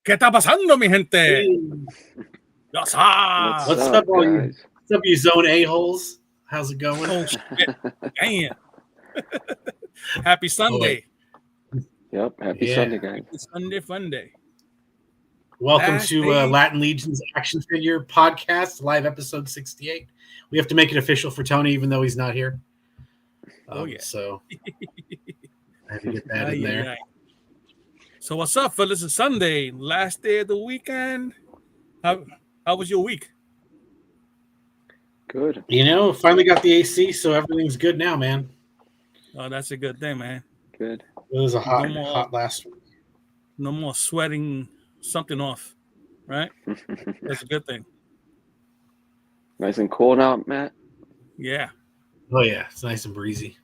¿Qué está pasando, mi gente? Hey, What's what's up? up, all you? guys? What's up, you zone a-holes? How's it going? Oh, shit. Damn. Happy Sunday. Yep, happy Yeah. Sunday, guys. Happy Sunday fun day. Welcome Last to day. Latin Legion's Action Figure Podcast, live episode 68. We have to make it official for Tony, even though he's not here. Oh, yeah. So I had to get that in Ay, there. ay, ay. So what's up, fellas? It's Sunday, last day of the weekend. How was your week? Good. You know, finally got the AC, so everything's good now, man. Oh, that's a good thing, man. Good. It was a hot, No more- hot last week. No more sweating something off, right? That's a good thing. Nice and cool now, Matt. Yeah. Oh, yeah, it's nice and breezy.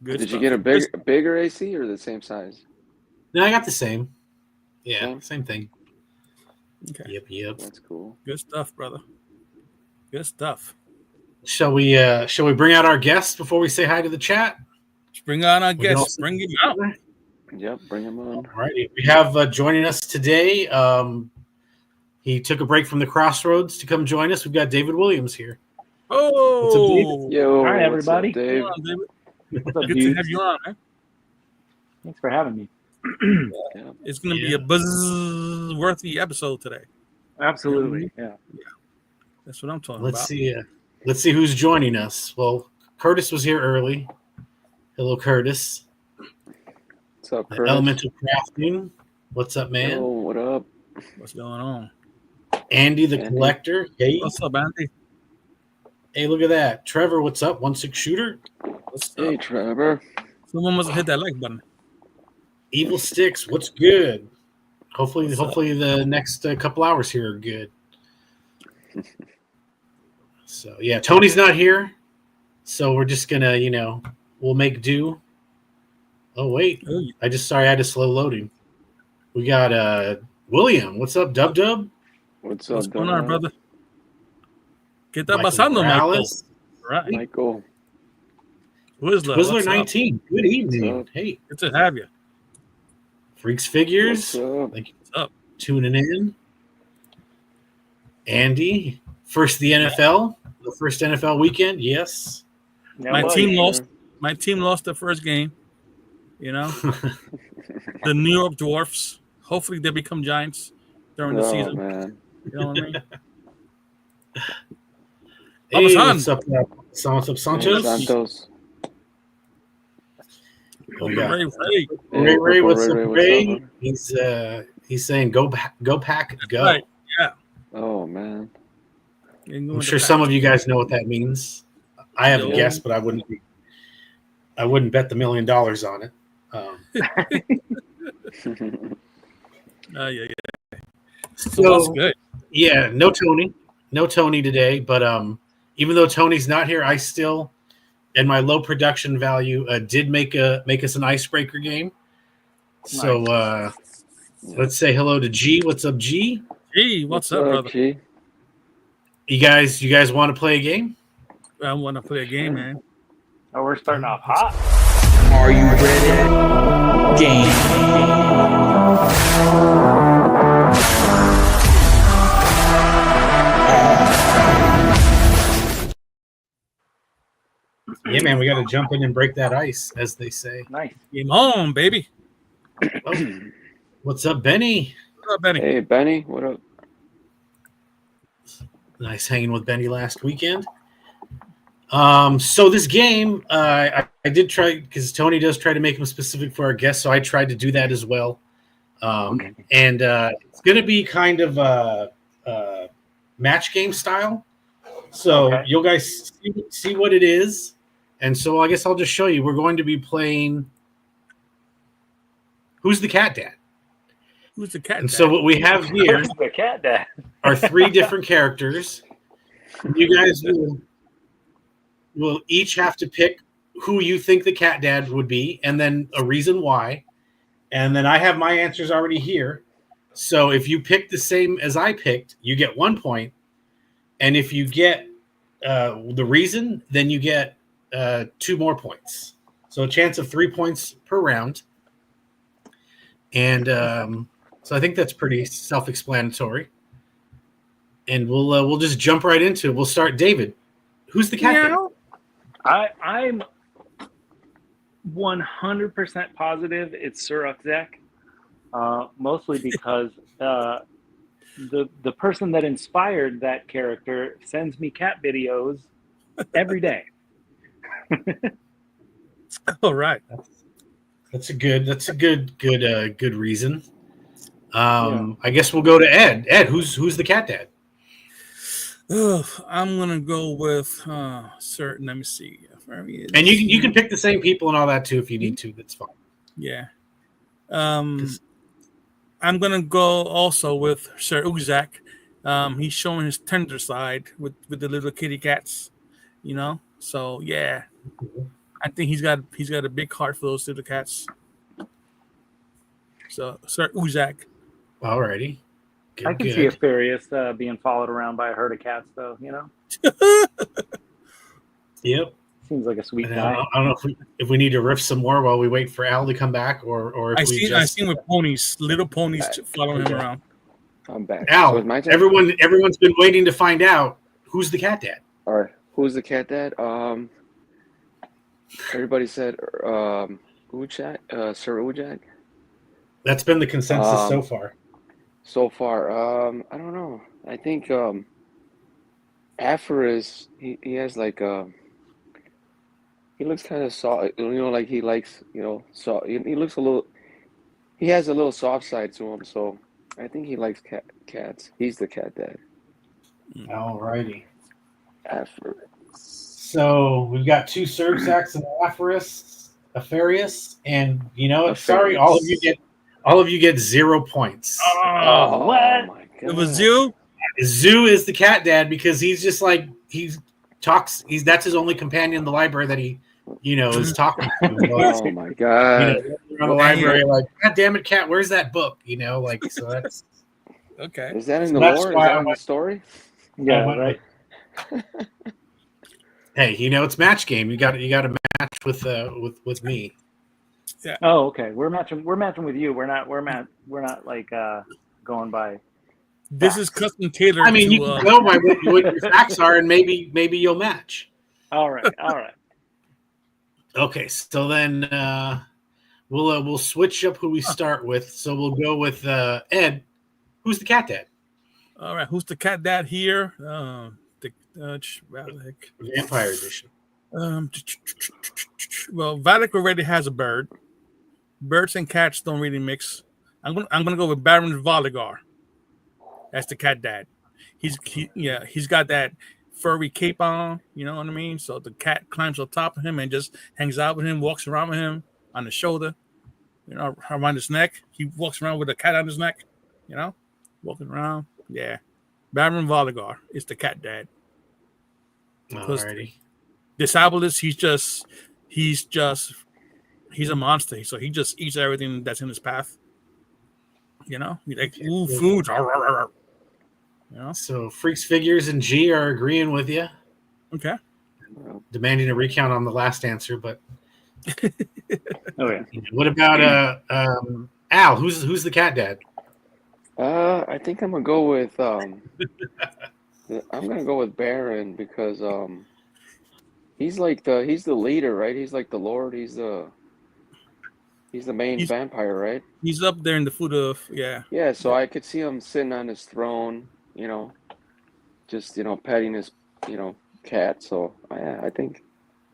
Good Did you stuff. get a bigger AC or the same size? No, I got the same. Yeah, Same? same thing. Okay. Yep. That's cool. Good stuff, brother. Good stuff. Shall we bring out our guests before we say hi to the chat? Let's bring on our We can guests. also- Bring him out. Yep, bring him on. All right. We have joining us today. He took a break from the Crossroads to come join us. We've got David Williams here. Oh, Yo, Hi, what's everybody. up, Dave? Come on, David. What's up, Good to dudes? have you on, man. Thanks for having me. Yeah. It's going to be Yeah. a buzz-worthy episode today. Absolutely. Yeah. That's what I'm talking Let's about. see. Let's see who's joining us. Well, Curtis was here early. Hello, Curtis. What's up, Chris? Elemental Crafting. What's up, man? Yo, what up? What's going on? Andy the Andy. Collector. Hey, What's up, Andy? hey, look at that. Trevor, what's up? 1-6 shooter. What's Hey, up? Trevor. Someone must have hit that like button. Evil Sticks. What's good? Hopefully, What's up? hopefully the next couple hours here are good. So yeah, Tony's not here, so we're just gonna, we'll make do. Oh wait, Oh, I had a slow loading. We got William. What's up, Dub Dub? What's what's up, going on, Donna? brother? ¿Qué está Michael pasando, Michael? Morales, Right. Michael. Twizzler, Twizzler what's up? 19. Good evening. up? Hey, Good to have you. Freaks Figures. What's up? Thank you What's up? for tuning in. Andy, first the NFL, the first NFL weekend. Yes. Yeah, My well, team yeah. lost. My team lost the first game. You know, the New York Dwarfs. Hopefully, they become Giants during the Oh, season. man. You know what I mean? Hey, Vamos, what's up, Hey, Sanchez? Santos. We got Ray, Hey, Ray, what's Ray, up, what's Ray? up, man? He's saying go pack, go. right. Oh, man. I'm sure some of you guys know what that means. I have a Yo. guess, but I wouldn't bet the $1 million on it. Yeah. So that's So good. yeah, no Tony today, but even though Tony's not here, I still, and my low production value, did make us an icebreaker game. So let's say hello to G. What's up, G? Hey, what's up, brother? G? You guys want to play a game? I want to play a game, man. Oh, we're starting off hot. Are you ready? Game. Yeah, man, we got to jump in and break that ice, as they say. Nice. Game on, baby. Oh, what's up, Benny? What's up, Benny? Hey, Benny, what up? Nice hanging with Benny last weekend. So this game, I did try, because Tony does try to make them specific for our guests, so I tried to do that as well. And it's going to be kind of a match game style. So Okay. you guys see what it is. And so I guess I'll just show you. We're going to be playing Who's the Cat Dad? Who's the cat? And so what we have here Where's the cat dad? are 3 different characters. You guys will each have to pick who you think the cat dad would be, and then a reason why. And then I have my answers already here. So if you pick the same as I picked, you get 1 point. And if you get the reason, then you get 2 more points. So a chance of 3 points per round. And So I think that's pretty self-explanatory. And we'll just jump right into it. We'll start. David, who's the cat? Meow. I'm 100% positive it's Sir Uxak, mostly because the person that inspired that character sends me cat videos every day. All right. That's a good reason. I guess we'll go to Ed. Ed, who's the cat dad? Ugh, I'm gonna go with certain. Let me see. And you can pick the same people and all that too if you need to. That's fine. Yeah. I'm gonna go also with Sir Uzak. He's showing his tender side with the little kitty cats, you know. So yeah, I think he's got a big heart for those little cats. So Sir Uzak. Alrighty. Good, I can see Afarius being followed around by a herd of cats, though. You know, Yep. seems like a sweet And guy. I don't know if we need to riff some more while we wait for Al to come back, or if I we seen with ponies, little ponies following him around. I'm back. Al, So it's my turn? everyone's been waiting to find out who's the cat dad. All right. Who's the cat dad? Everybody said Ujak, Sir Ujak. That's been the consensus so far. So far, I don't know. I think Aphorus, he has like he looks kind of soft, you know, like he likes, you know, so he looks a little, he has a little soft side to him, so I think he likes cats. He's the cat dad. Alrighty. Aphorus. So we've got two Surgsacs and Afarius, and you know what? Sorry, Afarius. all of you get 0 points. Oh, what? my it god! was you. Zoo is the cat dad because he's just like that's his only companion in the library that he, you know, is talking to. Oh my god! You know, around the library, like, God damn it, cat, where's that book? You know, like, so that's Okay. Is that in the That's lore? Is why that I in the story? Yeah, went right. hey, you know, it's match game. You got to match with me. Oh, okay. We're matching with you. We're not like going by. This is custom tailored. I mean, to, you can go by what your facts are, and maybe you'll match. All right. Okay, so then we'll switch up who we start with. So we'll go with Ed. Who's the cat dad? All right. Who's the cat dad here? The Valak. Vampire edition. Well, Valak already has a bird. Birds and cats don't really mix. I'm gonna go with Baron Voligar. That's the cat dad. He's got that furry cape on, you know what I mean? So the cat climbs on top of him and just hangs out with him, walks around with him on the shoulder, you know, around his neck. He walks around with a cat on his neck, you know, walking around. Yeah. Baron Voligar is the cat dad. Alrighty. Disabilis, he's a monster. So he just eats everything that's in his path. You know, he like food. You know? So Freaks, Figures, and G are agreeing with you, Okay. demanding a recount on the last answer. But Oh yeah. what about Al? Who's the cat dad? I think I'm gonna go with Baron because he's the leader, right? He's like the Lord. He's the main vampire, right? He's up there in the foot of Yeah, so I could see him sitting on his throne, you know, just, you know, petting his, you know, cat. So I think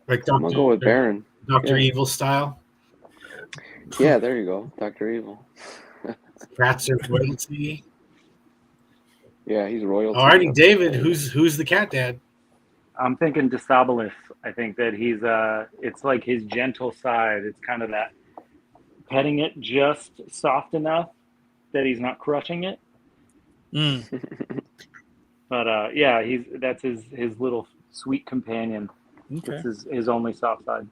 Like I'm gonna go with Baron. Dr. Yeah. Evil style. Yeah, there you go, Dr. Evil. Rats are royalty. Yeah, he's royalty. Alrighty, David, who's the cat dad? I'm thinking Disabilis. I think that he's it's like his gentle side. It's kind of that petting it just soft enough that he's not crushing it. But yeah, that's his little sweet companion. Okay. This is his only soft side.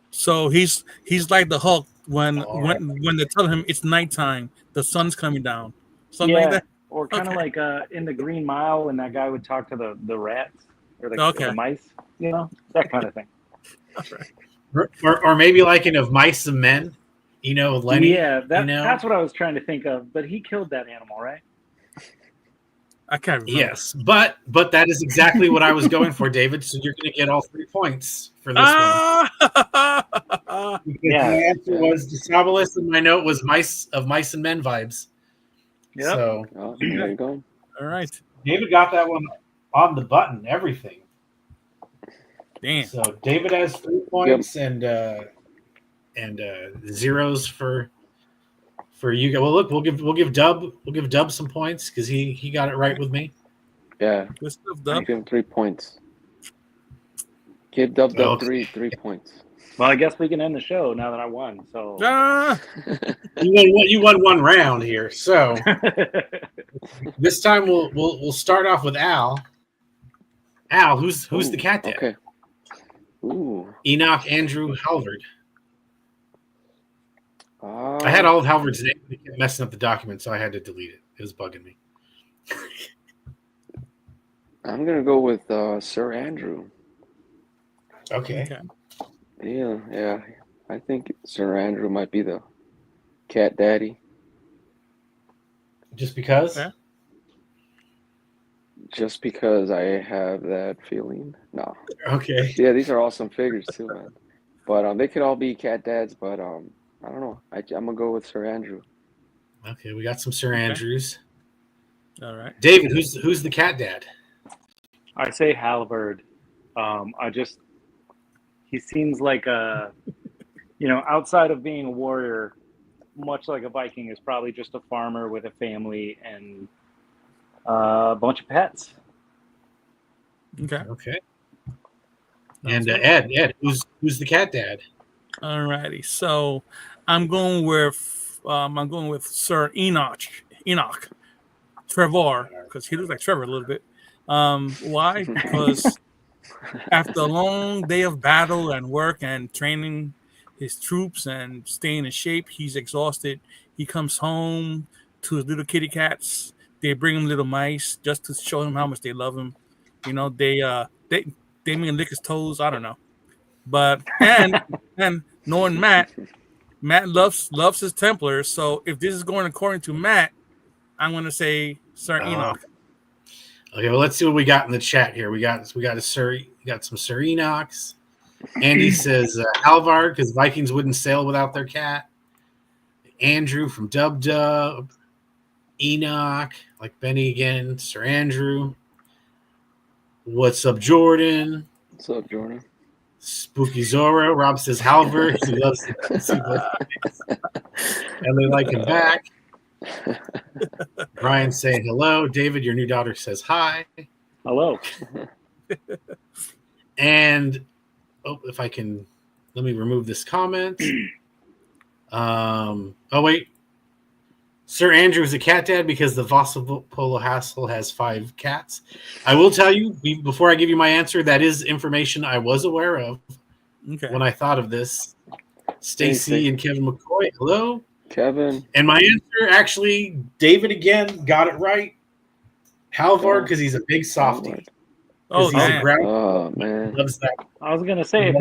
So he's like the Hulk when they tell him it's nighttime, the sun's coming down, something like that. Or kind of Okay. like in the Green Mile when that guy would talk to the rats or the, Okay. the mice, you know, that kind of thing. Or maybe like in Of Mice and Men, Lenny. Yeah, that's what I was trying to think of. But he killed that animal, right? I can't remember. Yes, but that is exactly what I was going for, David. So you're going to get all 3 points for this one. Because Yeah. my answer was Disabilis, and my note was Mice and Men vibes. Yep. So Oh, there you go. All right. David got that one on the button, everything. Damn. So David has 3 points and zeros for you guys. Well, look, we'll give Dub some points because he got it right with me. Yeah. Good stuff, I Dub. give him 3 points. Give Dub Okay. 3 points. Well, I guess we can end the show now that I won. So Ah, You won one round here. So this time we'll start off with Al. Al, who's the cat dad? Okay. Ooh. Enoch Andrew Halvard. Uh, I had all of Halvard's name, but it kept messing up the document, so I had to delete it. It was bugging me. I'm gonna go with Sir Andrew. Okay. okay. Yeah. I think Sir Andrew might be the cat daddy. Just because? Okay. Just because I have that feeling. No. Okay. Yeah, these are awesome figures too, man. But they could all be cat dads, but I don't know. I'm gonna go with Sir Andrew. Okay, we got some Sir Andrews. All right. David, who's the cat dad? I say Halvard. He seems like outside of being a warrior, much like a Viking, is probably just a farmer with a family and a bunch of pets. Okay. Okay. And Ed, who's the cat dad? All righty. So I'm going with Sir Enoch Trevor, because he looks like Trevor a little bit. Why? Because after a long day of battle and work and training his troops and staying in shape, he's exhausted. He comes home to his little kitty cats. They bring him little mice just to show him how much they love him. They may lick his toes. I don't know, but and knowing Matt loves his Templars. So if this is going according to Matt, I'm going to say Sir Enoch. Okay, well, let's see what we got in the chat here. We got some Sir Enochs. Andy says Halvard because Vikings wouldn't sail without their cat. Andrew from Dub. Enoch, like Benny again. Sir Andrew. What's up, Jordan? What's up, Jordan? Spooky Zorro. Rob says Halvard. He loves the and they like him back. Brian saying hello. David, your new daughter says hi. Hello. And if I can, let me remove this comment. Wait. Sir Andrew is a cat dad because the Vossapolo Hassel has 5 cats. I will tell you, before I give you my answer, that is information I was aware of when I thought of this. Stacy and Kevin McCoy, hello. Kevin. And my answer, actually, David again got it right. Halvard, because he's a big softie. Oh, Man. Loves that. I was gonna say if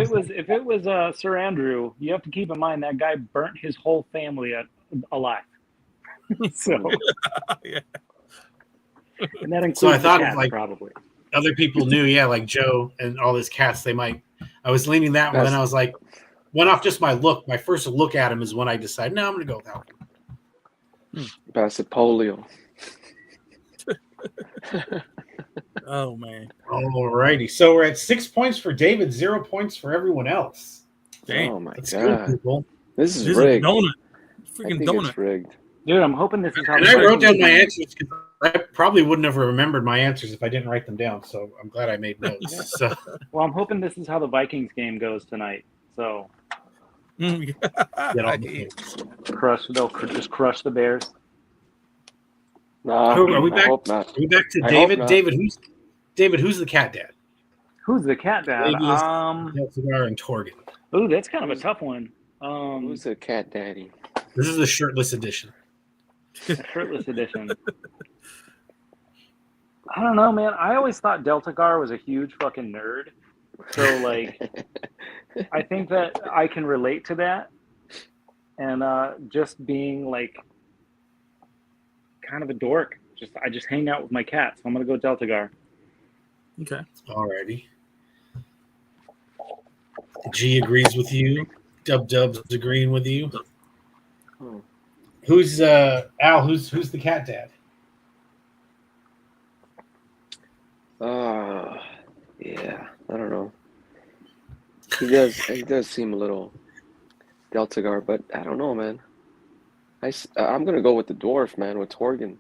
it was Sir Andrew, you have to keep in mind that guy burnt his whole family alive. So, yeah. And that includes So I thought the of, cats, like, probably. Other people knew, like Joe and all his cats, they might. I was leaning that one, and I was like, went off just my look. My first look at him is when I decided, no, I'm going to go with that one. Basset polio. Oh, man. All righty. So we're at 6 points for David, 0 points for everyone else. Dang. Oh my Let's god. go, people. This is This rigged. is a donut. I Freaking think donut. it's rigged. Dude, I'm hoping this is how. And I wrote down my answers because I probably wouldn't have remembered my answers if I didn't write them down. So I'm glad I made notes. So Well, I'm hoping this is how the Vikings game goes tonight. So get all the points. they'll just crush the Bears. Nah, Are we I back? hope not. Are we back to I David? hope not. David, who's the cat dad? Who's the cat dad? Delcigar and Torgan. Ooh, that's kind of a tough one. Who's the cat daddy? This is the shirtless edition. Shirtless edition. I don't know, man. I always thought Deltagar was a huge fucking nerd. So, like, I think that I can relate to that. and just being like kind of a dork. I just hang out with my cat, so I'm gonna go Deltagar. Okay. Alrighty. G agrees with you. Dub's agreeing with you. Hmm. Who's Al? Who's the cat dad? Yeah, I don't know. He does seem a little Deltagar, but I don't know, man. I'm gonna go with the dwarf, man, with Torgen.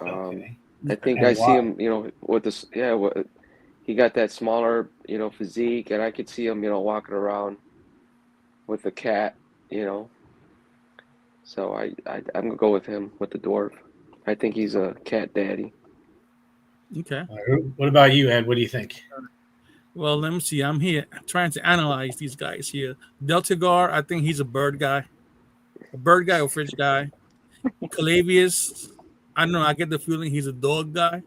Okay. I think And I see why? him, with this, yeah, he got that smaller, physique, and I could see him, walking around with the cat, you know. So I'm gonna go with him with the dwarf. I think he's a cat daddy. Okay. What about you, Ed? What do you think? Well, let me see. I'm here trying to analyze these guys here. Deltagar, I think he's a bird guy or fish guy. Calavius, I don't know. I get the feeling he's a dog guy.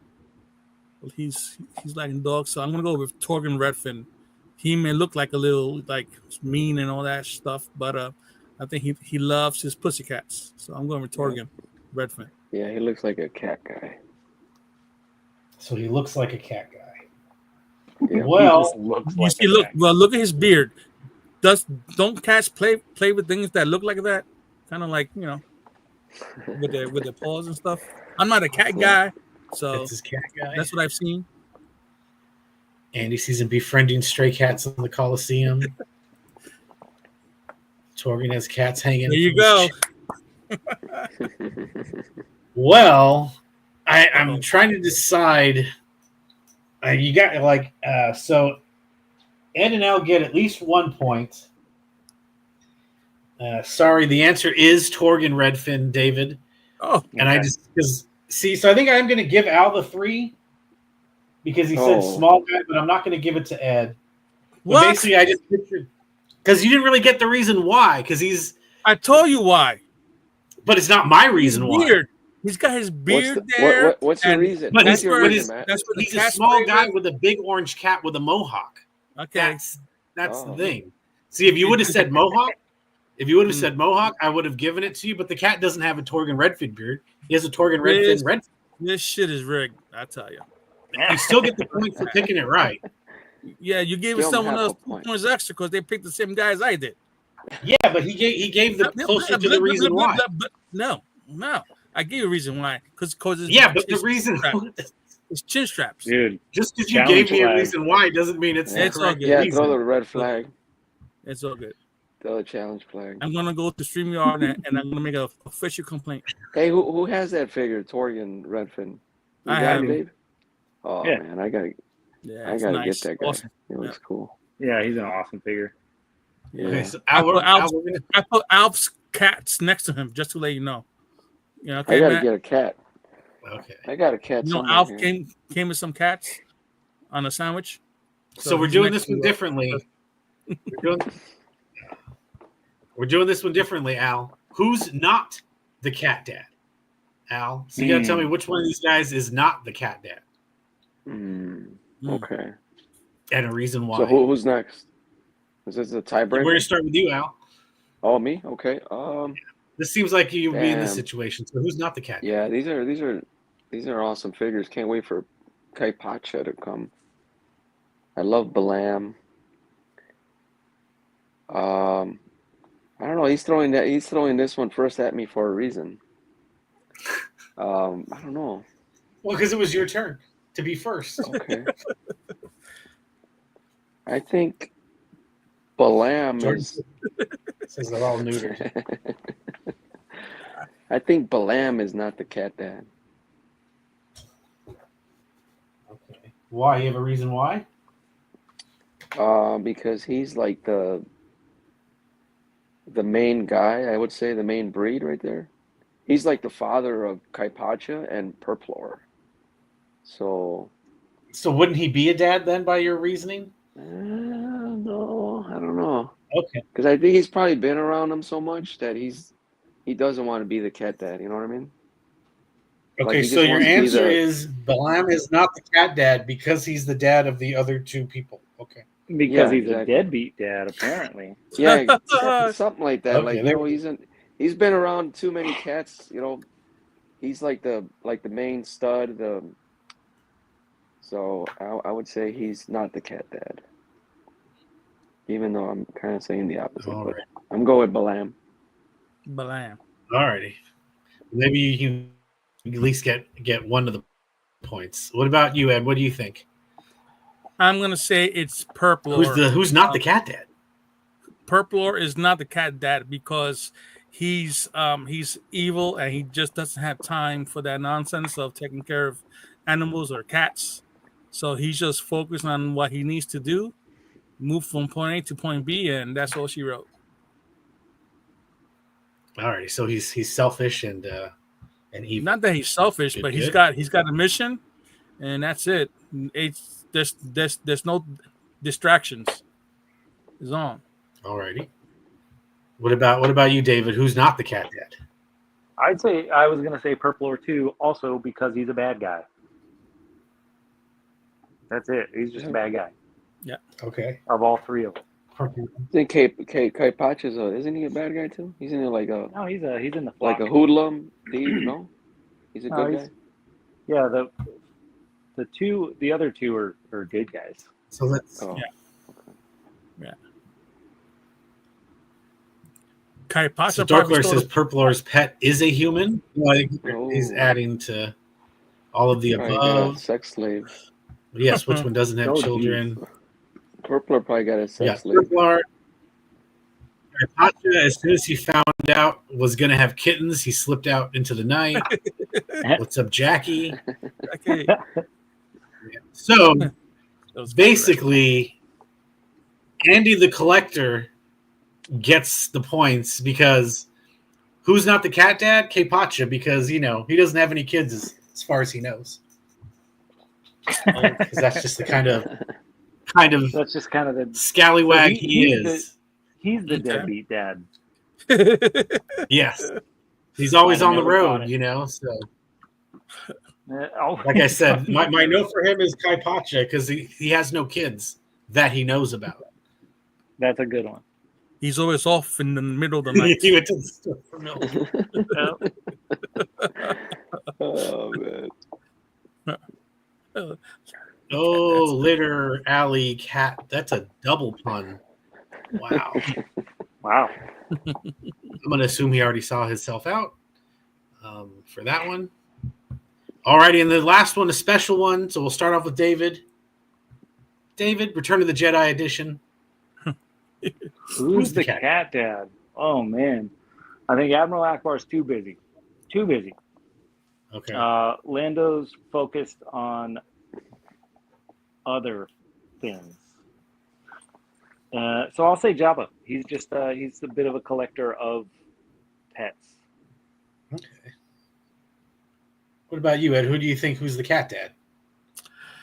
Well, he's liking dogs, so I'm gonna go with Torgen Redfin. He may look like a little like mean and all that stuff, but I think he loves his pussycats. So I'm going with Torgen Redfin. Yeah, he looks like a cat guy. So he looks like a cat guy. Yeah. He Well, just looks You like see, a look, cat. well, look at his beard. Don't cats play with things that look like that? Kind of like with their paws and stuff. I'm not a cat guy, so that's his cat guy. that's what I've seen. Andy sees him befriending stray cats in the Coliseum. Torgen has cats hanging. There you from his go. chin. Well, I'm trying to decide. You got so Ed and Al get at least 1 point. Sorry, the answer is Torgen Redfin, David. Oh, And I Okay. just because so I think I'm going to give Al the 3 because he said Oh. small guy, but I'm not going to give it to Ed. But what? basically, I just pictured because you didn't really get the reason why. Because I told you why. but it's not my His reason why. beard. He's got his beard What's there. what's your and reason? But What's his- your but reason, his- Matt? That's what the He's a cat's small play guy with. with a big orange cat with a mohawk. Okay. That's Oh. the thing. See, if you would have said mohawk, Hmm. said mohawk, I would have given it to you. But the cat doesn't have a Torgen Redfin beard. He has a Torgen Yes. Redfin red. This shit is rigged. I tell you. You still get the point for picking it right. Yeah, you gave Still someone half a else 2 point. points extra because they picked the same guy as I did. Yeah, but he gave the closer to the reason why. No. I gave you a reason why. Because Yeah, but the reason it's chin straps. Dude, just because you Challenge gave me a flag. reason why doesn't mean it's the It's all correct good. Yeah, reason. throw the red flag. It's all good. Throw the challenge flag. I'm gonna go to StreamYard and I'm gonna make an official complaint. Hey, who has that figure? Torgen Redfin. You I got have it, it. Dave? Oh Yeah. man, I gotta Yeah, it's get nice. that guy. Awesome. It looks cool. yeah, he's an awesome figure. Yeah. Okay, so I put Alf's, we're gonna- I put Alf's cats next to him just to let you know. I Okay, gotta Matt? get a cat. okay. I got a cat. You know, somewhere Alf here. came with some cats on a sandwich. So we're he's doing next this one to- differently. We're doing this one differently, Al. Who's not the cat dad? Al. So you gotta tell me which one of these guys is not the cat dad. Mm, Hmm. okay. And a reason why. So who's next? Is this a We're tiebreaker? gonna start with you, Al. Oh, me? Okay. This seems like you'd be in this Damn. situation. So who's not the cat? Yeah, these are awesome figures. Can't wait for Kai Pacha to come. I love Balam. I don't know. He's throwing this one first at me for a reason. I don't know. Well, because it was your turn to be first. Okay. I think Balam Jordan is. says they're all neutered. I think Balam is not the cat dad. Okay. Why? You have a reason why? Because he's like the main guy, I would say, the main breed right there. He's like the father of Kaipacha and Perplor. So, So wouldn't he be a dad then, by your reasoning? no, I don't know. Okay. Because I think he's probably been around him so much that he doesn't want to be the cat dad. You know what I mean? Like, Okay, he so just your wants to be answer the- is Balaam is not the cat dad because he's the dad of the other two people. Okay. Because Yeah, he's exactly. a deadbeat dad, apparently. Yeah, something like that. Okay, Like, there- he's been around too many cats. He's like the main stud. So I would say he's not the cat dad. Even though I'm kind of saying the opposite, All but right. I'm going with Balam. Blam. Alrighty. Maybe you can at least get one of the points. What about you, Ed? What do you think? I'm gonna say it's Purple. Who's not the cat dad? Purple is not the cat dad because he's evil and he just doesn't have time for that nonsense of taking care of animals or cats. So he's just focused on what he needs to do, move from point A to point B, and that's all she wrote. Alrighty, so he's selfish and evil. Not that he's selfish, Good, but good. he's got a mission, and that's it. It's there's no distractions. It's on. Alrighty. What about you, David? Who's not the cat dad? I was gonna say Purple or two, also because he's a bad guy. That's it. He's just a bad guy Okay. of all three of them. I think Kai Pacha's isn't he a bad guy too? He's in there like a No, he's in the flock. like a hoodlum thief. No, he's a No, good he's- guy. Yeah, the other two are good guys. So let's Oh, Kai Pacha so probably Darklord stole says the- Purpler's pet is a human. Like he's Oh. adding to all of the probably got a above. sex slave. Yes, which one doesn't have Oh, children? Purpler probably got a sex Yeah, slave. Purpler. Pacha, as soon as he found out was going to have kittens, he slipped out into the night. What's up, Jackie? Okay. So That was basically, Andy the Collector gets the points because who's not the cat dad? K-Pacha, because he doesn't have any kids as far as he knows. Because that's just the kind of That's just kind of the scallywag So he he's is. he's the Okay. deadbeat dad. correct. Yes. He's always I'd on the never thought road, it. so Oh. like I said, my note for him is Kai Pacha because he has no kids that he knows about. That's a good one. He's always off in the middle of the night. He went to the store for milk. Oh man. Oh, litter, alley, cat. That's a double pun. Wow. Wow. I'm going to assume he already saw himself out for that one. Alrighty, and the last one, a special one. So we'll start off with David. David, Return of the Jedi edition. Who's the the cat? cat dad? Oh man, I think Admiral Akbar's too busy. Too busy. Okay. Lando's focused on other things. So I'll say Jabba. He's just he's a bit of a collector of pets. Okay. What about you, Ed? Who do you think who's the cat dad?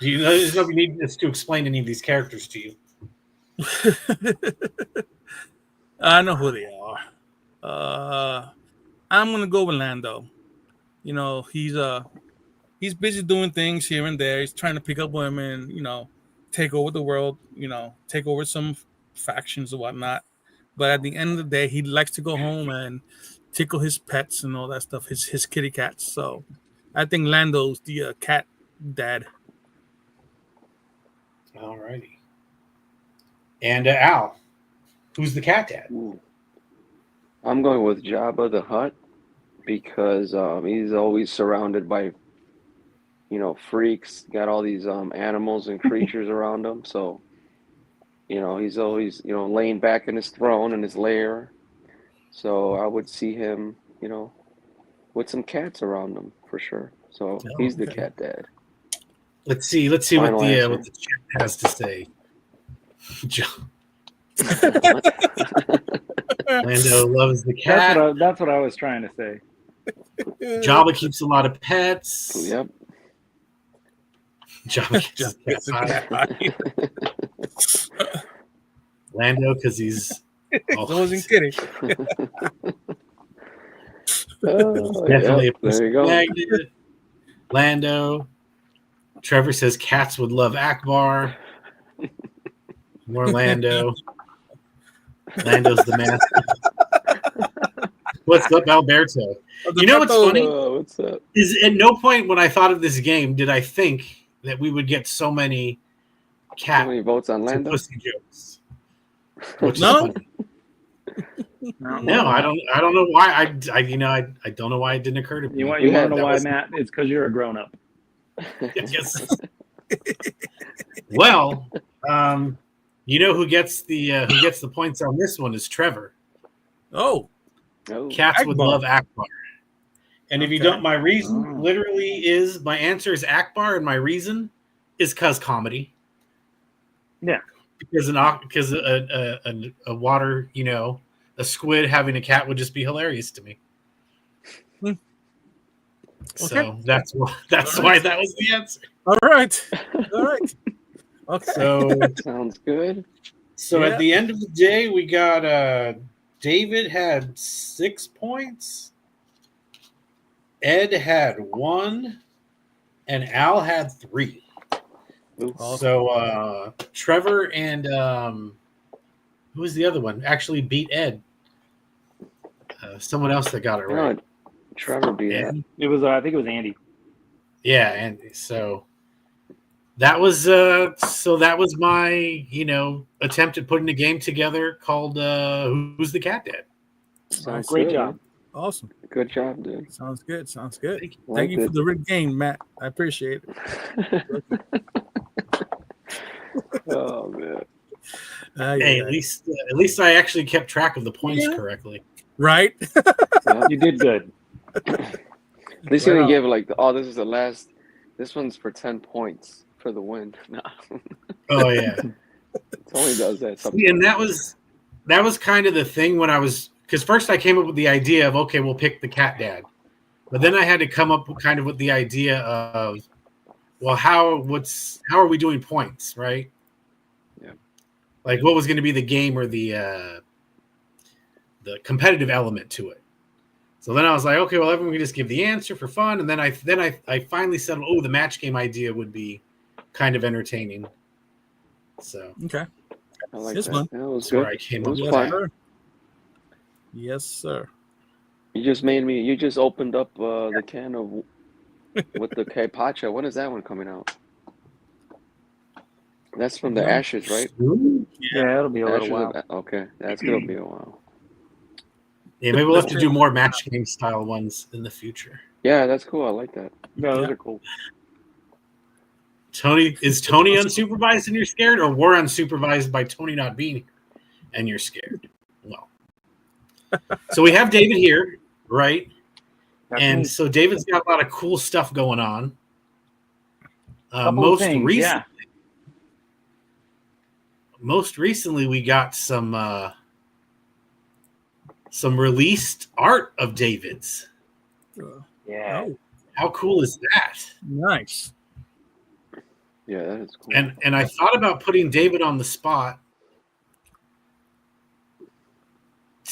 Do you know? There's no need to explain any of these characters to you. I know who they are. I'm gonna go with Lando. He's busy doing things here and there. He's trying to pick up women, take over the world, take over some factions or whatnot. But at the end of the day, he likes to go home and tickle his pets and all that stuff, his kitty cats. So I think Lando's the cat dad. Alrighty. And Al, who's the cat dad? Ooh. I'm going with Jabba the Hutt because he's always surrounded by, freaks. Got all these animals and creatures around him. So, he's always, laying back in his throne in his lair. So I would see him, with some cats around him for sure. So he's the okay. cat dad. Let's see what Final answer. the chat has to say. Lando loves the cat. That's what I was trying to say. Jabba keeps a lot of pets. Yep. Jabba keeps Just cat pie. Lando because he's wasn't kidding. definitely Yep, a there you go. magnet. Lando. Trevor says cats would love Akbar. More Lando. Lando's the master. What's up, Alberto? You know what's funny? What's up? Is at no point when I thought of this game did I think that we would get so many cat How many votes on to Lando? pussy jokes. Which is No? funny. No, I don't know why. I don't know why it didn't occur to me. You want We to had- know that why, was- Matt? It's because you're a grown up. Yes. Well, you know who gets the points on this one is Trevor. Oh, Oh, Cats would Akbar. love Akbar. And if you Okay. don't, my reason Oh. literally is my answer is Akbar, and my reason is cause comedy. Yeah. Because a water, a squid having a cat would just be hilarious to me. Hmm. So Okay. that's why that was the answer. all right. All right. Okay. So sounds good. So Yeah. at the end of the day, we got David had 6 points, Ed had 1, and Al had 3. Ooh. So Trevor and who was the other one? Actually beat Ed. Someone else that got it right. No, Trevor beat Yeah. that. It was, I think it was Andy. Yeah, and so that was my attempt at putting a game together called Who's the Cat Dad? Sounds Great good, job. man. Awesome. Good job, dude. Sounds good. Sounds good. Thank Thank Liked you for it. the rigged game, Matt. I appreciate it. Oh man. Hey, at least I actually kept track of the points Yeah. correctly. Right? Yeah. You did good. At least you Well. didn't give like, this is the last. This one's for 10 points for the win. No, Oh yeah. it only does that. See, and that was kind of the thing when I was, because first I came up with the idea of, okay, we'll pick the cat dad, but then I had to come up with the idea of, well, how are we doing points, right? Yeah. Like what was going to be the game or the competitive element to it. So then I was like, okay, well, everyone can just give the answer for fun, and then I finally said, oh, the match game idea would be kind of entertaining. So Okay. I like This that. one. That was that's where good. I came It up was with fun. that. Sir. Yes, sir. You just opened up the can of with the Carpaccio. When is that one coming out? That's from the Yeah. Ashes, right? Yeah, it'll be a little Ashes while. of, okay, that's gonna be a while. Yeah, maybe we'll have to do more match game style ones in the future. Yeah, that's cool. I like that. Yeah, those Yeah. are cool. Tony, is Tony unsupervised and you're scared, or we're unsupervised by Tony not being here and you're scared? Well, so we have David here, right? That's And me. so David's got a lot of cool stuff going on. Couple of things, yeah. Most recently, we got some released art of David's. Yeah. Oh, How cool is that? nice. Yeah, that is cool. And I thought about putting David on the spot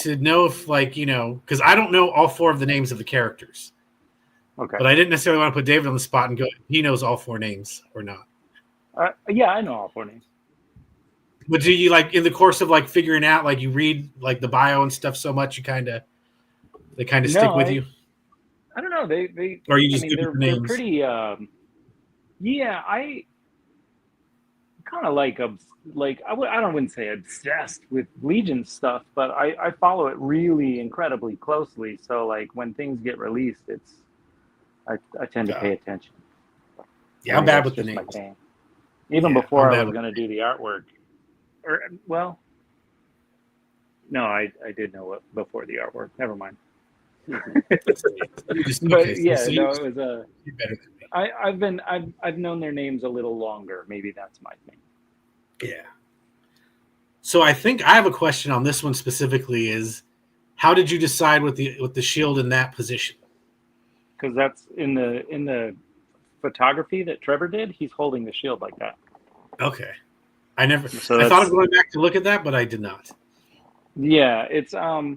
to know if, because I don't know all 4 of the names of the characters, Okay. but I didn't necessarily want to put David on the spot and go, he knows all 4 names or not. Yeah, I know all 4 names. But do you, in the course of figuring out, you read the bio and stuff so much, they kind of stick with you? I don't know. They Or you just I mean, good with they're names? pretty. Yeah, I kind of I wouldn't say obsessed with Legion stuff, but I follow it really incredibly closely. So when things get released, I tend to pay attention. Yeah, I'm bad with That's the just my names. thing. Even Yeah, before I'm I bad was with going to do the artwork, no, I did know it before the artwork. Never mind. You just- But okay, yeah, so no, it was you're better than me. I've known their names a little longer. Maybe that's my thing. Yeah. So I think I have a question on this one specifically: is how did you decide with the shield in that position? Because that's in the photography that Trevor did. He's holding the shield like that. Okay, So I thought that's- of going back to look at that, but I did not. Yeah, it's I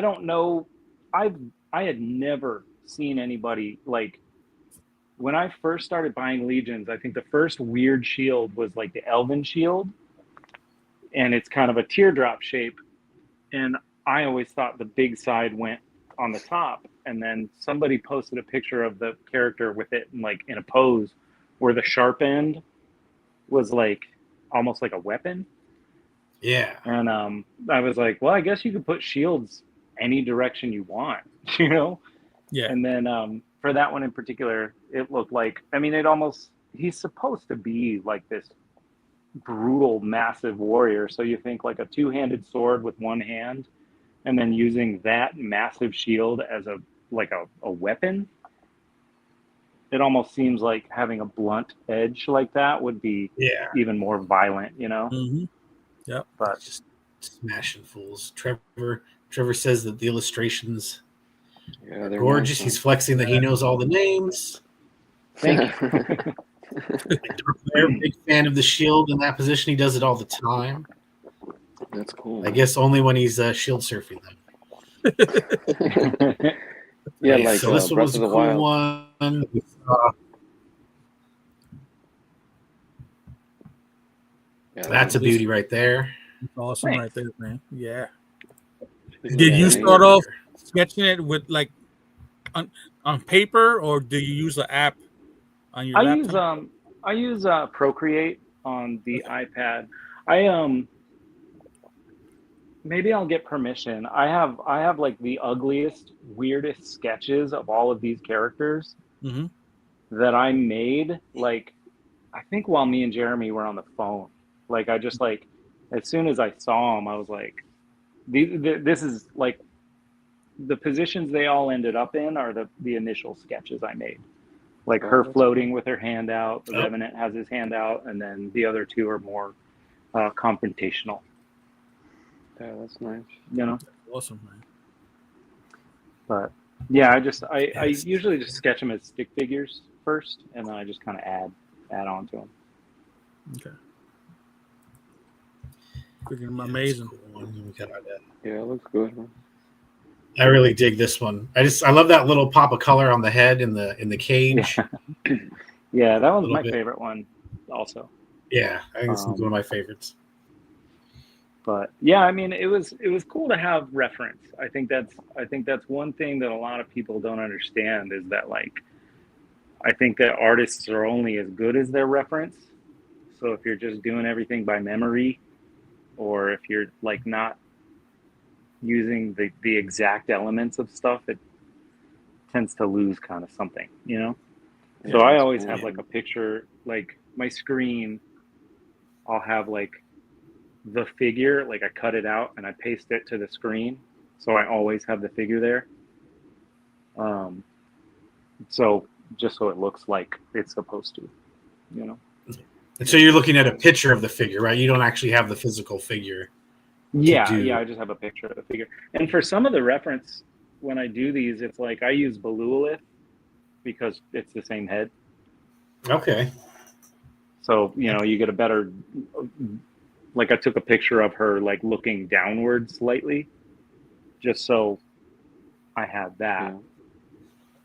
don't know. I had never seen anybody when I first started buying Legions. I think the first weird shield was the Elven shield, and it's kind of a teardrop shape. And I always thought the big side went on the top, and then somebody posted a picture of the character with it in a pose where the sharp end was like almost like a weapon. Yeah. And I was like, well, I guess you could put shields any direction you want, you know? Yeah. And then for that one in particular, it looked like, he's supposed to be like this brutal, massive warrior. So you think like a two-handed sword with one hand, and then using that massive shield as a weapon. It almost seems like having a blunt edge like that would be even more violent, you know? Mm-hmm. Yep. But just smashing fools. Trevor says that the illustrations Yeah, are they're gorgeous. nice, He's flexing that he knows all the names. thank you. They're a big fan of the shield in that position. He does it all the time. That's cool. I guess only when he's shield surfing them. Yeah, Okay, like so this one Breath was of a the cool Wild. one. Yeah, That's a beauty right there. It's awesome Thanks. right there, man. Yeah. Isn't Did that you neat? start off sketching it with like on paper, or do you use the app on your laptop? I use Procreate on the iPad. Maybe I'll get permission. I have like the ugliest, weirdest sketches of all of these characters Mm-hmm. that I made. Like, I think while me and Jeremy were on the phone. Like, I just like, as soon as I saw them, I was like, this is like the positions they all ended up in are the initial sketches I made. Like her floating with her hand out, the Revenant has his hand out, and then the other two are more confrontational. Yeah, that's nice. You know, Awesome, man. but yeah, I usually just sketch them as stick figures first, and then I just kind of add on to them. Okay. Freaking amazing. Yeah, it looks good. Huh? I really dig this one. I love that little pop of color on the head in the cage. Yeah, that one's my bit. favorite one, also. Yeah, I think this is one of my favorites. But yeah, I mean, it was cool to have reference. I think that's one thing that a lot of people don't understand is that like, I think that artists are only as good as their reference. So if you're just doing everything by memory, or if you're like not using the exact elements of stuff, it tends to lose kind of something, you know? Yeah, So I that's always cool. have like a picture, like my screen, I'll have like the figure, like I cut it out and I paste it to the screen. So I always have the figure there. So just so it looks like it's supposed to, you know? And so you're looking at a picture of the figure, right? You don't actually have the physical figure. Yeah, do. yeah, I just have a picture of the figure. And for some of the reference, when I do these, it's like I use Belualith because it's the same head. Okay. So, you know, you get a better, like I took a picture of her like looking downward slightly, just so I had that.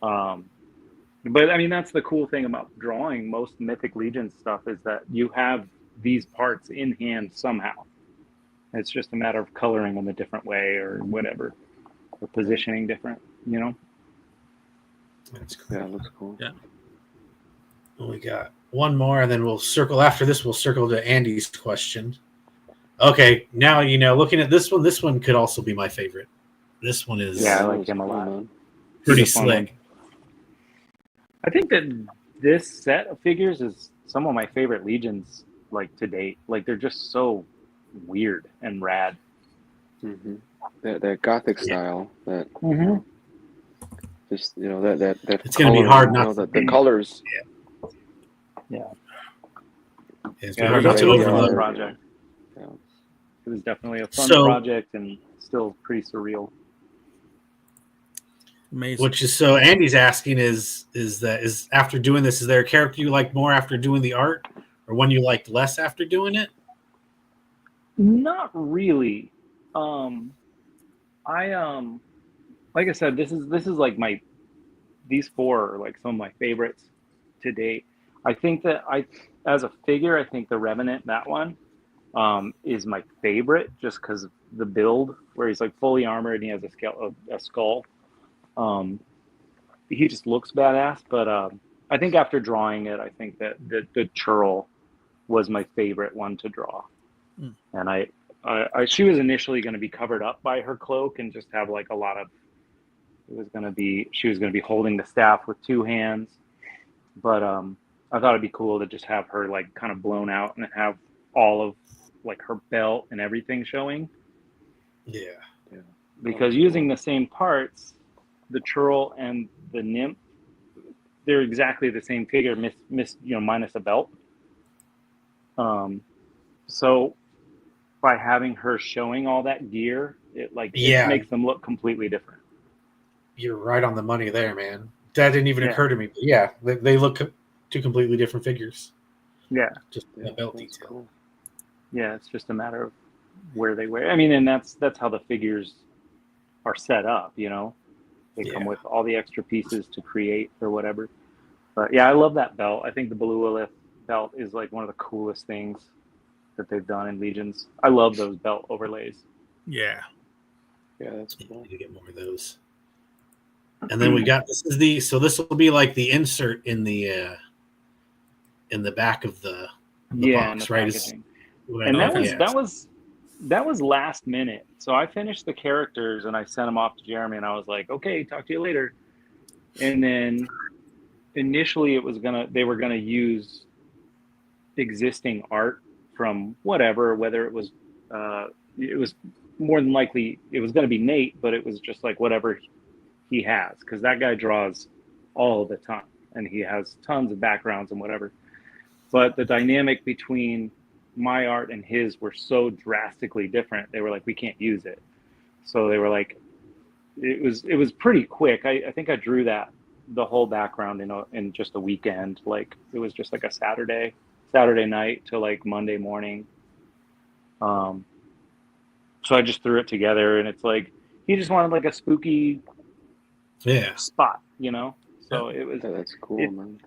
Yeah. But I mean, that's the cool thing about drawing most Mythic Legion stuff is that you have these parts in hand somehow. It's just a matter of coloring them a different way or whatever, or positioning different, you know? That's cool. Yeah, it looks cool. Yeah. Well, we got one more, and then we'll circle after this. We'll circle to Andy's question. Okay, now looking at this one could also be my favorite. This one is Yeah, I that like was him a cool, lot. man. pretty He's a fun slick. one. I think that this set of figures is some of my favorite Legions, like to date. Like they're just so weird and rad. Mm-hmm. That gothic style, that just that It's gonna be color, hard not to the colors. It's Yeah, hard it not was to definitely a fun overlook. project. Yeah. It was definitely a fun So- project and still pretty surreal. Amazing. Which is so Andy's asking is after doing this, is there a character you like more after doing the art, or one you liked less after doing it? Not really. Like I said, this is like these four are like some of my favorites to date. I think that as a figure, I think the Revenant, that one, is my favorite just because of the build where he's like fully armored and he has a skull. He just looks badass. But I think after drawing it, I think that the churl was my favorite one to draw. And I she was initially going to be covered up by her cloak and just have like a lot of. She was going to be holding the staff with two hands, but I thought it'd be cool to just have her like kind of blown out and have all of like her belt and everything showing. Yeah. Because using the same parts, the churl and the nymph, they're exactly the same figure, minus a belt. So by having her showing all that gear, it makes them look completely different. You're right on the money there, man. That didn't even occur to me. But yeah, they look two completely different figures. Yeah. Just the belt detail. Cool. Yeah, it's just a matter of where they wear. I mean, and that's how the figures are set up, you know. They come with all the extra pieces to create or whatever. But yeah, I love that belt. I think the Belualith belt is like one of the coolest things that they've done in Legions. I love those belt overlays. Yeah. Yeah, that's cool. I need to get more of those. And then we got this will be like the insert in the back of the box, right? And that was last minute. So I finished the characters and I sent them off to Jeremy and I was like, okay, talk to you later. And then initially they were gonna use existing art from whatever, whether it was more than likely it was gonna be Nate, but it was just like whatever he has, because that guy draws all the time and he has tons of backgrounds and whatever. But the dynamic between my art and his were so drastically different. They were like, we can't use it. So they were like, it was pretty quick. I think I drew the whole background in just a weekend. Like it was just like a Saturday night to like Monday morning. So I just threw it together and it's like, he just wanted like a spooky spot, you know? So it was, that's cool, man.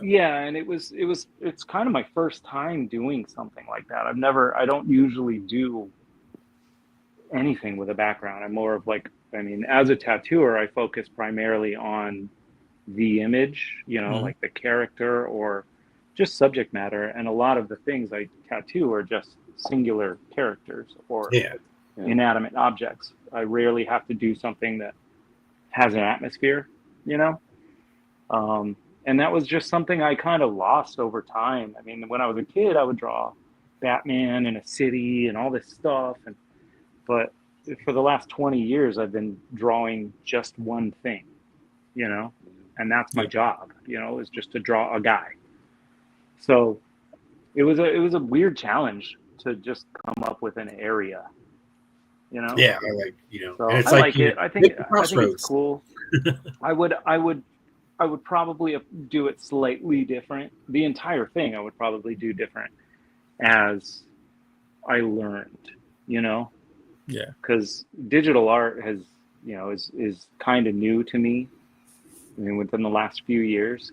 Yeah, and it's kind of my first time doing something like that. I don't usually do anything with a background. I'm more of like, I mean, as a tattooer, I focus primarily on the image, you know, like the character or just subject matter. And a lot of the things I tattoo are just singular characters or inanimate objects. I rarely have to do something that has an atmosphere, you know? And that was just something I kind of lost over time. I mean, when I was a kid, I would draw Batman and a city and all this stuff. But for the last 20 years, I've been drawing just one thing, you know, and that's my job, you know, is just to draw a guy. So it was a weird challenge to just come up with an area, you know? Yeah, I like, you know, so and it's I like it. I think it's cool. I would probably do it slightly different. The entire thing I would probably do different as I learned, you know? Yeah. Because digital art has, you know, is kind of new to me. I mean, within the last few years.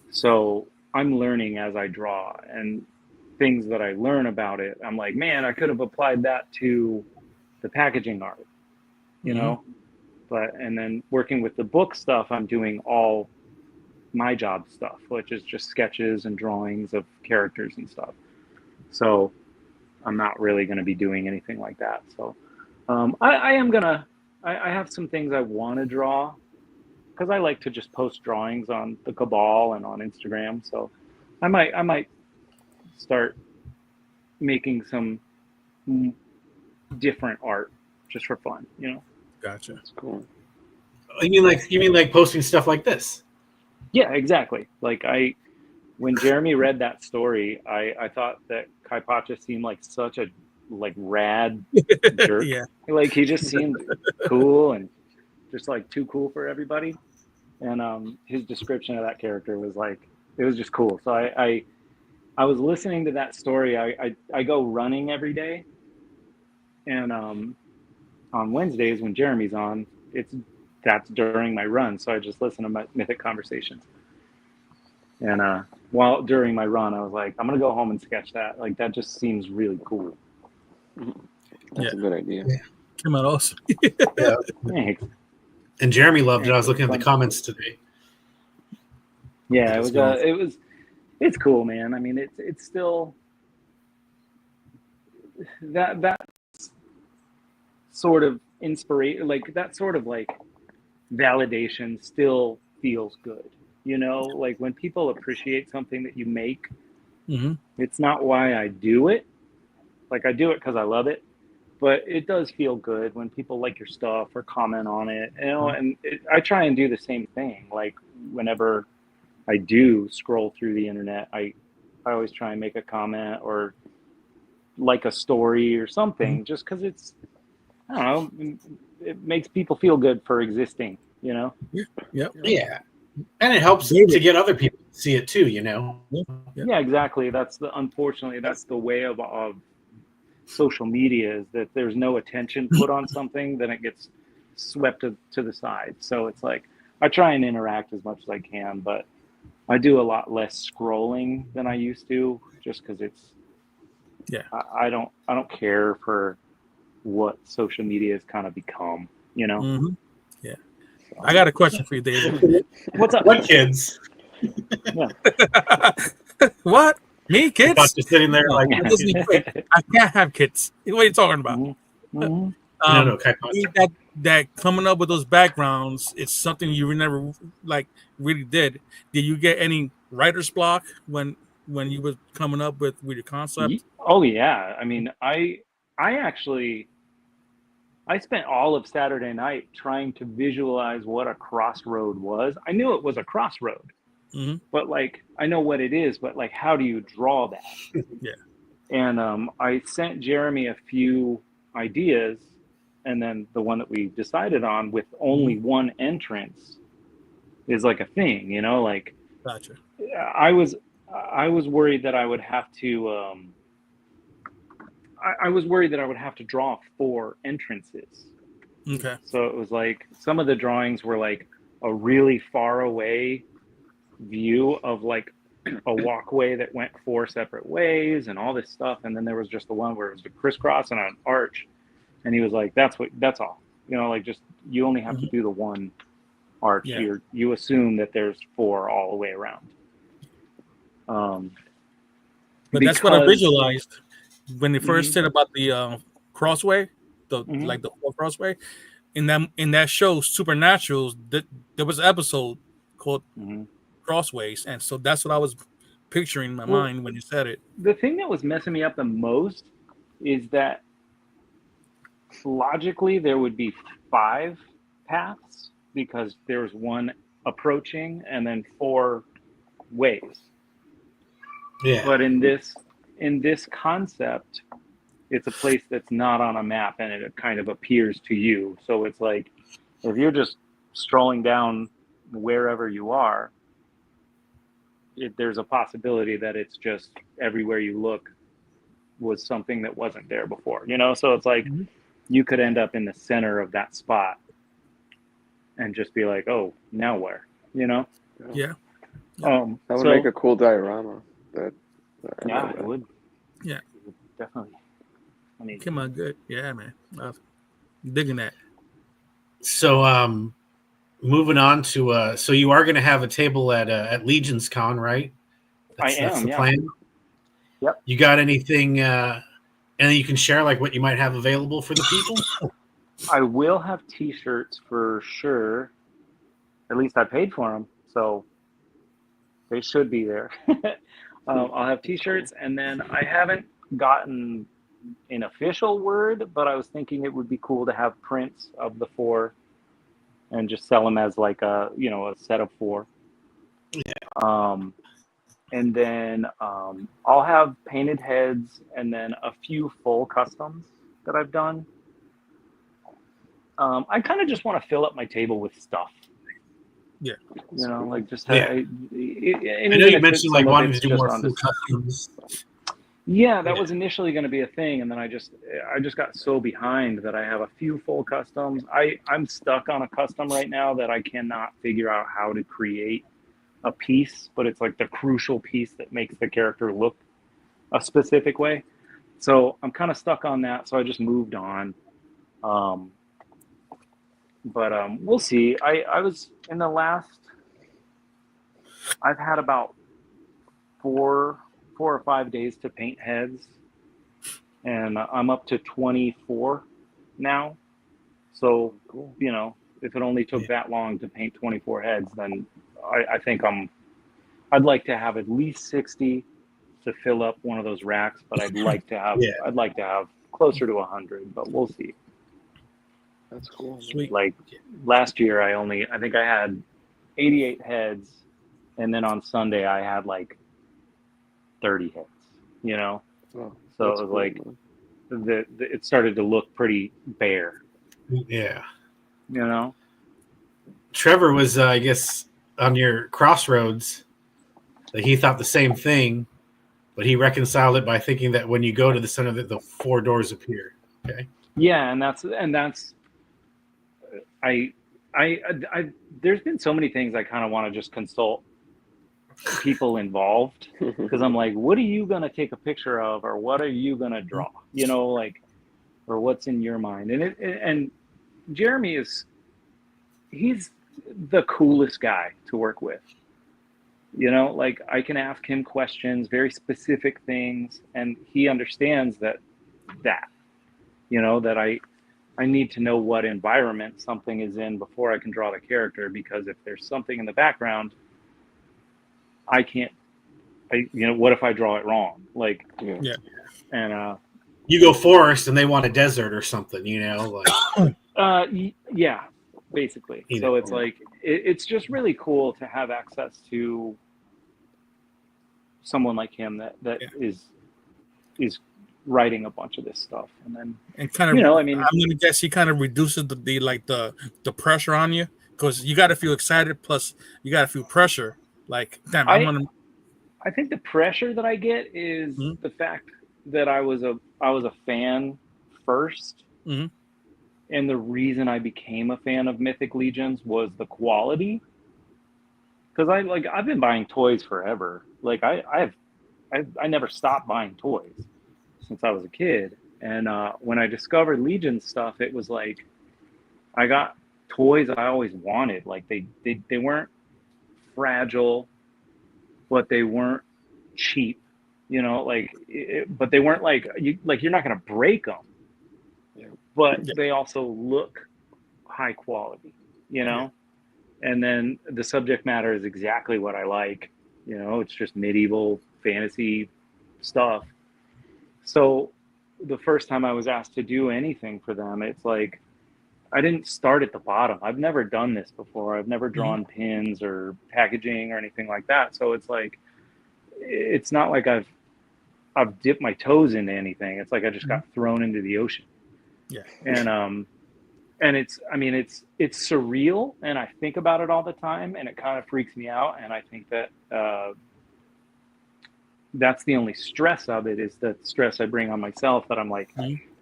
So I'm learning as I draw, and things that I learn about it, I'm like, man, I could have applied that to the packaging art, you know? And then working with the book stuff, I'm doing all my job stuff, which is just sketches and drawings of characters and stuff. So I'm not really going to be doing anything like that. So I have some things I want to draw because I like to just post drawings on the Cabal and on Instagram. So I might start making some different art just for fun, you know? Gotcha. That's cool. You mean like posting stuff like this? Yeah, exactly. Like when Jeremy read that story, I thought that Kai Pacha seemed like such a rad jerk. Yeah. Like he just seemed cool and just like too cool for everybody. And his description of that character was like, it was just cool. So I was listening to that story. I go running every day, and on Wednesdays when Jeremy's on, that's during my run. So I just listen to my Mythic Conversations. And while during my run, I was like, I'm gonna go home and sketch that. Like that just seems really cool. That's a good idea. Came out awesome. Yeah. Thanks. And Jeremy loved it. I was looking at the comments today. Yeah, That's cool. it's cool, man. I mean, it's still that sort of inspiration, like that sort of like validation still feels good. You know, like when people appreciate something that you make, Mm-hmm. it's not why I do it. Like I do it because I love it, but it does feel good when people like your stuff or comment on it. You know, and I try and do the same thing. Like whenever I do scroll through the internet, I always try and make a comment or like a story or something, just because it's, I don't know, it makes people feel good for existing. You know. Yep. Yeah. And it helps to get other people to see it too, you know? Yeah, exactly. Unfortunately, that's the way of social media, is that there's no attention put on something, then it gets swept to the side. So it's like, I try and interact as much as I can, but I do a lot less scrolling than I used to, just because it's, I don't care for what social media has kind of become, you know? Mm-hmm. Yeah. I got a question for you, David. What's up? What kids? What? Me, kids? Just sitting there like, That doesn't equate. I can't have kids. What are you talking about? Mhm. no, That coming up with those backgrounds, it's something you never like really did. Did you get any writer's block when you were coming up with your concept? Oh yeah. I mean, I actually spent all of Saturday night trying to visualize what a crossroad was. I knew it was a crossroad, but like I know what it is, but like how do you draw that? Yeah. And I sent Jeremy a few ideas, and then the one that we decided on with only one entrance is like a thing, you know, like Gotcha. I was worried that I would have to I was worried that I would have to draw 4 entrances. Okay. So it was like some of the drawings were like a really far away view of like a walkway that went 4 separate ways and all this stuff, and then there was just the one where it was a crisscross and an arch, and he was like, that's all, you know, like just you only have to do the one arch. Yeah. You assume that there's 4 all the way around. But that's what I visualized when they first said about the crossway, like the 4 crossway. In that show, Supernaturals, there was an episode called Crossways, and so that's what I was picturing in my mind when you said it. The thing that was messing me up the most is that logically there would be 5 paths because there's one approaching and then 4 ways. Yeah. But in this concept, it's a place that's not on a map and it kind of appears to you. So it's like if you're just strolling down wherever you are, there's a possibility that it's just everywhere you look was something that wasn't there before, you know? So it's like you could end up in the center of that spot and just be like, oh, now where, you know? Yeah. That would make a cool diorama. Yeah, it would. Yeah. It would definitely. I mean, Come on, good. Yeah, man. I'm digging that. So, moving on to so you are going to have a table at Legion's Con, right? That's the plan. Yep. You got anything? And you can share like what you might have available for the people. I will have T-shirts for sure. At least I paid for them, so they should be there. I'll have T-shirts, and then I haven't gotten an official word, but I was thinking it would be cool to have prints of the 4 and just sell them as like a set of 4. Yeah. And then I'll have painted heads and then a few full customs that I've done. I kind of just want to fill up my table with stuff. Yeah. You know, like just I know you mentioned like wanting to do more full customs. Yeah, that was initially going to be a thing, and then I just got so behind that I have a few full customs. I'm stuck on a custom right now that I cannot figure out how to create a piece, but it's like the crucial piece that makes the character look a specific way. So I'm kind of stuck on that. So I just moved on. But we'll see. I was in the last, I've had about 4 or 5 days to paint heads, and I'm up to 24 now. So, you know, if it only took that long to paint 24 heads, then I think I'd like to have at least 60 to fill up one of those racks, but I'd like to have, I'd like to have closer to 100, but we'll see. That's cool. Sweet. Like last year, I think I had 88 heads, and then on Sunday I had like 30 heads, you know? Oh, So it that's was cool, like, man. it started to look pretty bare, Yeah. you know? Trevor was, I guess, on your crossroads. That he thought the same thing, but he reconciled it by thinking that when you go to the center, the 4 doors appear. Okay. Yeah, and that's I there's been so many things I kind of want to just consult people involved, because I'm like, what are you gonna take a picture of, or what are you gonna draw, you know, like, or what's in your mind? And Jeremy he's the coolest guy to work with, you know, like I can ask him questions, very specific things, and he understands that you know, that I need to know what environment something is in before I can draw the character, because if there's something in the background, you know, what if I draw it wrong? Like, Yeah. and You go forest and they want a desert or something, you know, like yeah, basically. You So know. it's like it's just really cool to have access to someone like him that is writing a bunch of this stuff, and then, And kind of, you know, I mean, I'm gonna guess he kind of reduces the pressure on you, because you got to feel excited, plus you got to feel pressure. Like, damn, I'm gonna. I think the pressure that I get is Mhm. the fact that I was a fan first, Mhm. and the reason I became a fan of Mythic Legions was the quality. Because I've been buying toys forever. Like I never stopped buying toys since I was a kid. And when I discovered Legion stuff, it was like I got toys I always wanted. Like they weren't fragile, but they weren't cheap, you know, like but they weren't like you're not going to break them. Yeah. But Yeah. they also look high quality, you know. And then the subject matter is exactly what I like, you know. It's just medieval fantasy stuff. So the first time I was asked to do anything for them, it's like I didn't start at the bottom. I've never done this before. I've never drawn pins or packaging or anything like that. So it's like, it's not like I've dipped my toes into anything. It's like I just got thrown into the ocean. Yeah. And it's, I mean, it's surreal, and I think about it all the time, and it kind of freaks me out. And I think that that's the only stress of it, is the stress I bring on myself, that I'm like,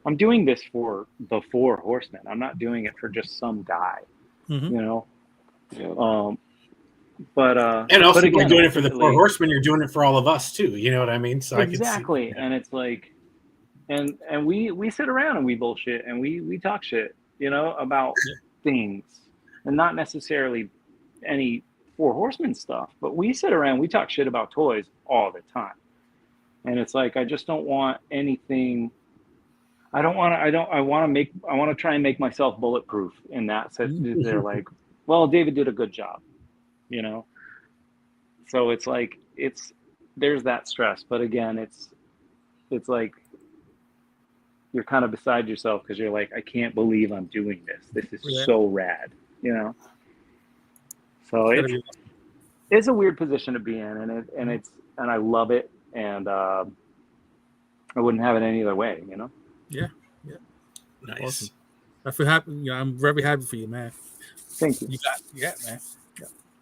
I'm doing this for the 4 horsemen. I'm not doing it for just some guy, you know? Yeah. But and also but again, by doing it for the 4 ultimately- horsemen, you're doing it for all of us too. You know what I mean? So exactly. I can see, And it's like, and we sit around and we bullshit and we talk shit, you know, about things, and not necessarily any 4 horsemen stuff, but we sit around, we talk shit about toys all the time. And it's like, I just don't want anything. I want to try and make myself bulletproof in that sense. They're like, well, David did a good job, you know? So it's like, there's that stress, but again, it's like, you're kind of beside yourself, because you're like, I can't believe I'm doing this. This is so rad, you know? So it's a weird position to be in, and I love it, and I wouldn't have it any other way, you know? Yeah. nice. Awesome. I feel happy. Yeah, I'm very happy for you, man. Thank you. Man.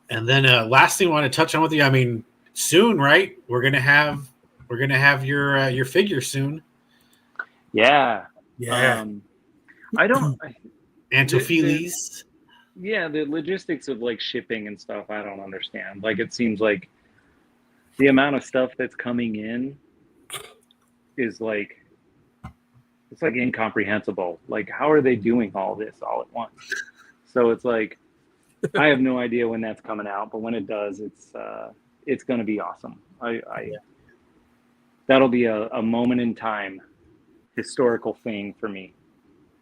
And then last thing I want to touch on with you, I mean, soon, right? We're gonna have your figure soon. Yeah. Yeah. I don't. Antophiles. yeah, the logistics of like shipping and stuff, I don't understand. Like, it seems like the amount of stuff that's coming in is like, it's like incomprehensible. Like, how are they doing all this all at once? So it's like, I have no idea when that's coming out, but when it does, it's going to be awesome. That'll be a moment in time, historical thing for me.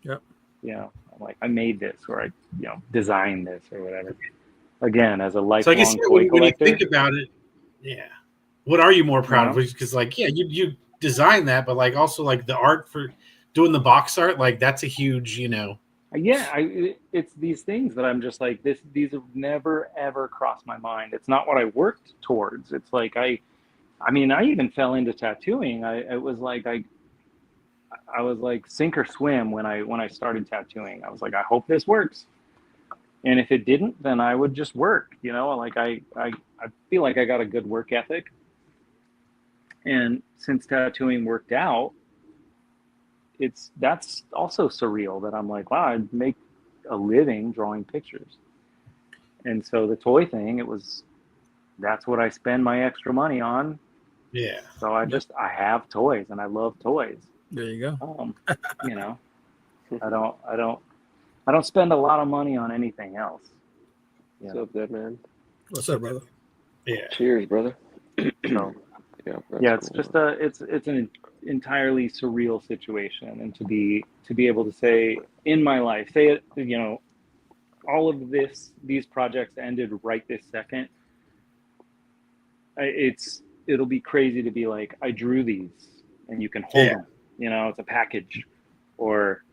Yep. You know, I'm like, I made this, or I, designed this, or whatever. Again, as a So I lifelong guess toy when you collector, think about it, yeah. What are you more proud Yeah. of? Because like, yeah, you designed that, but like also like the art for doing the box art, like that's a huge, yeah, it's these things that I'm just like, these have never ever crossed my mind. It's not what I worked towards. It's like I mean, I even fell into tattooing. It was like I was like sink or swim when I started tattooing. I was like, I hope this works, and if it didn't, then I would just work. Like I feel like I got a good work ethic, and since tattooing worked out, that's also surreal that I'm like, wow, I make a living drawing pictures. And so the toy thing, that's what I spend my extra money on. yeah. So I have toys, and I love toys. There you go. I don't spend a lot of money on anything else. What's up, Dead Man? What's up, brother? Yeah. Cheers, brother. So Yeah, it's just it's an entirely surreal situation, and to be able to say in my life, say it, all of these projects ended right this second. It'll be crazy to be like, I drew these and you can hold them, it's a package, or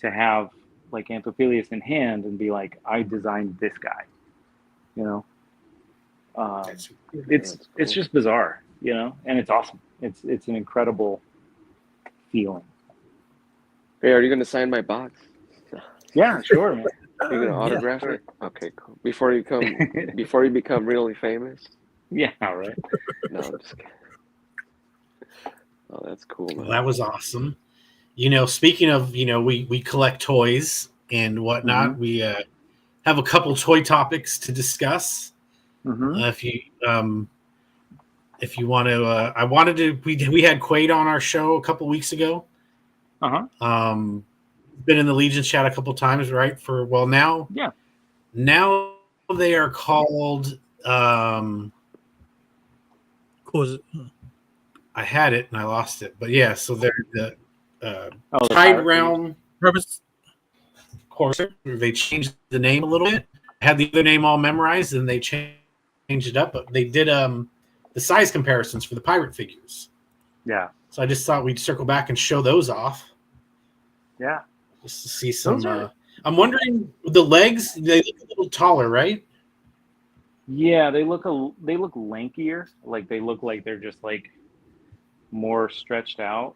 to have like Amphiphilius in hand and be like, I designed this guy, it's just bizarre, and it's awesome. It's an incredible feeling. Hey, are you gonna sign my box? Yeah, sure, man. You're gonna autograph it? Okay, cool. Before you become really famous? Yeah, right. No, I'm just kidding. Oh, that's cool, man. Well, that was awesome. Speaking of, we collect toys and whatnot. Mhm. We have a couple toy topics to discuss. Mm-hmm. If you want to, we had Quaid on our show a couple weeks ago. Been in the Legion chat a couple times, right? Yeah. Now they are called. What was it? I had it and I lost it, but yeah. So they're the the Tide Pirate Realm Purpose. Courser. They changed the name a little bit. I had the other name all memorized, and they changed it up. But they did the size comparisons for the pirate figures. Yeah. So I just thought we'd circle back and show those off. Yeah. Just to see some. Those are- I'm wondering, the legs, they look a little taller, right? Yeah, they look lankier. Like they look like they're just like more stretched out.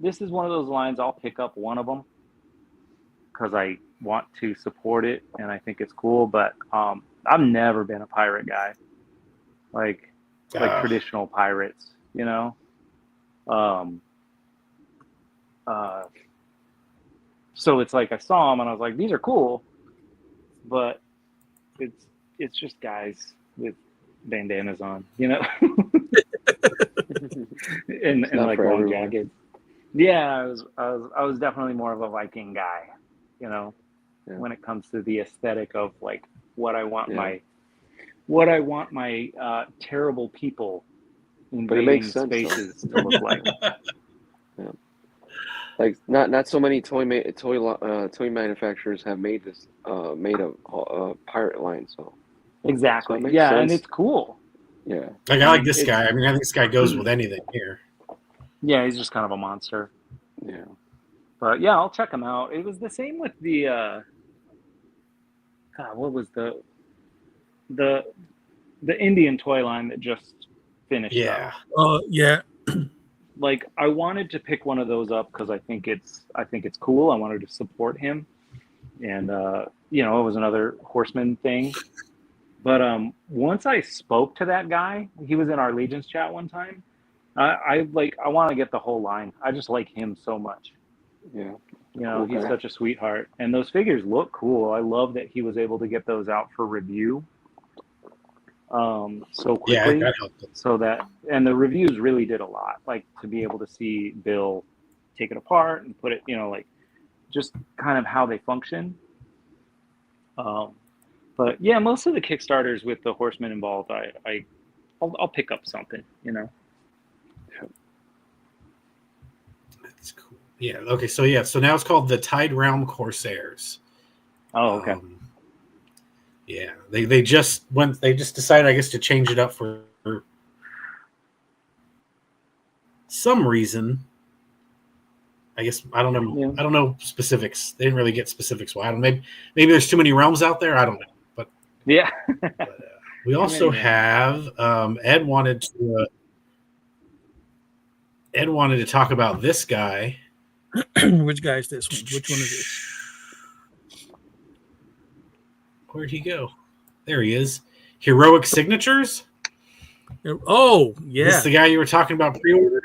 This is one of those lines, I'll pick up one of them because I want to support it and I think it's cool. But I've never been a pirate guy, like traditional pirates, So it's like I saw them and I was like, these are cool, but it's just guys with bandanas on, and not like for long everyone. jackets. Yeah, I was definitely more of a Viking guy, when it comes to the aesthetic of like what I want my terrible people But it invading makes sense, spaces to look like. Like not so many toy manufacturers have made a pirate line, so Exactly. So it makes Yeah, and sense. it's cool. yeah. Like I like this It's- guy. I mean, I think this guy goes with anything here. Yeah, he's just kind of a monster. Yeah. But yeah, I'll check him out. It was the same with the what was the Indian toy line that just finished Yeah. up. Yeah. Like I wanted to pick one of those up because I think it's cool. I wanted to support him, and it was another Horseman thing. But once I spoke to that guy, he was in our Legions chat one time. I want to get the whole line. I just like him so much. Yeah. You know, he's Okay. such a sweetheart, and those figures look cool. I love that he was able to get those out for review so Yeah, quickly. that helped. So that, and the reviews really did a lot, like to be able to see Bill take it apart and put it, you know, like just kind of how they function. But yeah, most of the Kickstarters with the Horsemen involved, I'll pick up something, you know. That's cool. Yeah. Okay. So now it's called the Tide Realm Corsairs. Oh, okay. Yeah. They just decided, I guess, to change it up for some reason. I guess I don't know. Yeah. I don't know specifics. They didn't really get specifics. Why? I don't. Maybe there's too many realms out there. I don't know. But Yeah. we also many have Ed wanted to talk about this guy. Which guy is this one? Which one is this? Where'd he go? There he is. Heroic Signatures. Oh, This yeah. is the guy you were talking about pre-ordering.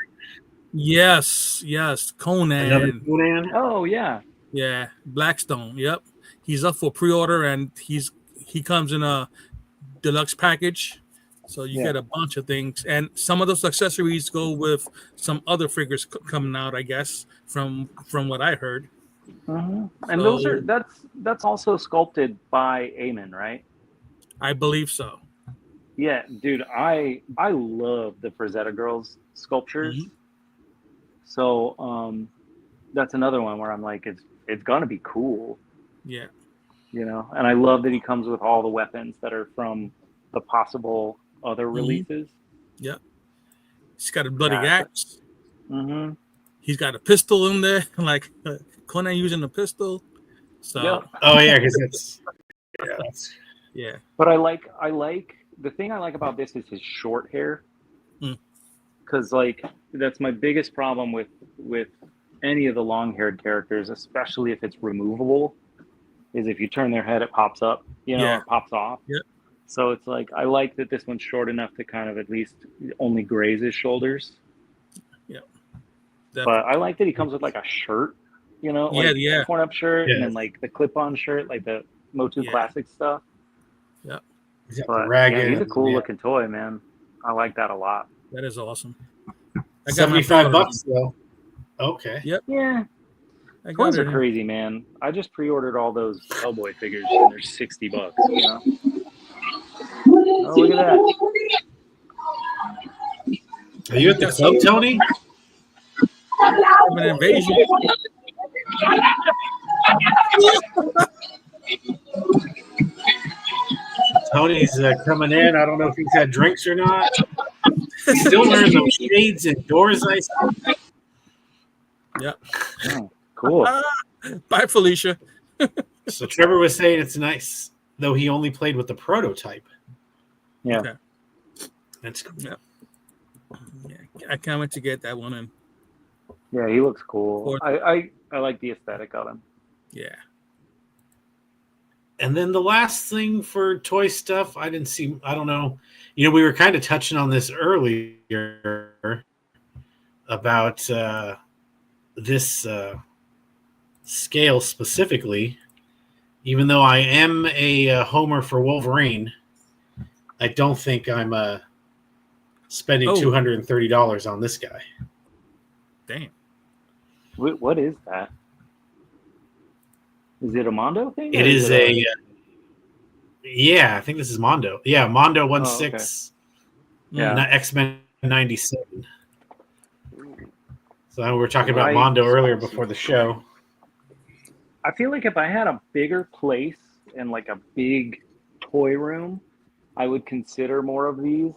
Yes. Another Conan. Conan. Oh, yeah. Yeah. Blackstone. Yep. He's up for pre-order, and he comes in a deluxe package. So you Yeah. get a bunch of things, and some of those accessories go with some other figures coming out, I guess, from what I heard. And those So- are that's also sculpted by Eamon, right? I believe so. Yeah, dude, I love the Frazetta Girls sculptures. Mhm. So that's another one where I'm like, it's gonna be cool, Yeah. you know. And I love that he comes with all the weapons that are from the possible other releases. He's got a bloody Yeah. axe. Mm-hmm. He's got a pistol in there, like Conan using a pistol. So Yeah. Oh yeah, because it's yeah. But I like the thing I like about this is his short hair. Hmm. Because like that's my biggest problem with any of the long-haired characters, especially if it's removable, is if you turn their head, it pops up, you know, Yeah. it pops off. Yep. So it's like I like that this one's short enough to kind of at least only graze his shoulders. But I like that he comes with like a shirt, you know, like Yeah. a torn-up shirt, Yeah. and then like the clip-on shirt, like the Motu Yeah. Classic stuff. he's got But the ragged. yeah, he's a cool yeah. looking toy, man. I like that a lot. That is awesome. I got my $75 pre-order. though. Okay. Yep. Yeah, I got toys it. are crazy, man. I just pre-ordered all those Hellboy figures, and they're $60. You know? Oh, look at that! Are you at the club, Tony? An invasion. Tony's coming in. I don't know if he's had drinks or not. He's still wearing those shades indoors. I see. Oh, cool. Bye, Felicia. So Trevor was saying it's nice, though he only played with the prototype. Yeah. Okay. That's cool. Yeah, I can't wait to get that one in. Yeah, he looks cool. Or- I like the aesthetic of him. Yeah. And then the last thing for toy stuff, I didn't see. I don't know. You know, we were kind of touching on this earlier about this scale specifically. Even though I am a homer for Wolverine, I don't think I'm spending Oh. $230 on this guy. Damn. What is that? Is it a Mondo thing? It or is a yeah, I think this is Mondo. Yeah, Mondo 1/6. Yeah. Not X-Men 97. So we were talking about Right. Mondo earlier before the show. I feel like if I had a bigger place and like a big toy room, I would consider more of these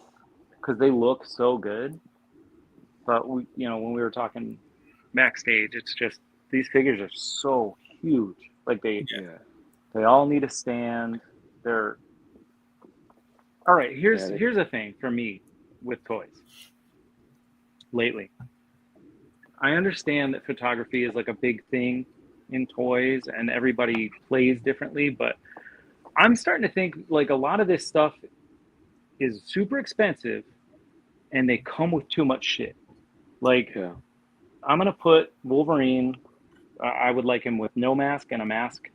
because they look so good. But we, you know, when we were talking backstage, it's just these figures are so huge. Like they all need a stand. They're all right. Here's a thing for me with toys. Lately, I understand that photography is like a big thing in toys and everybody plays differently, but I'm starting to think like a lot of this stuff is super expensive and they come with too much shit. Like I'm gonna put Wolverine, I would like him with no mask and a mask,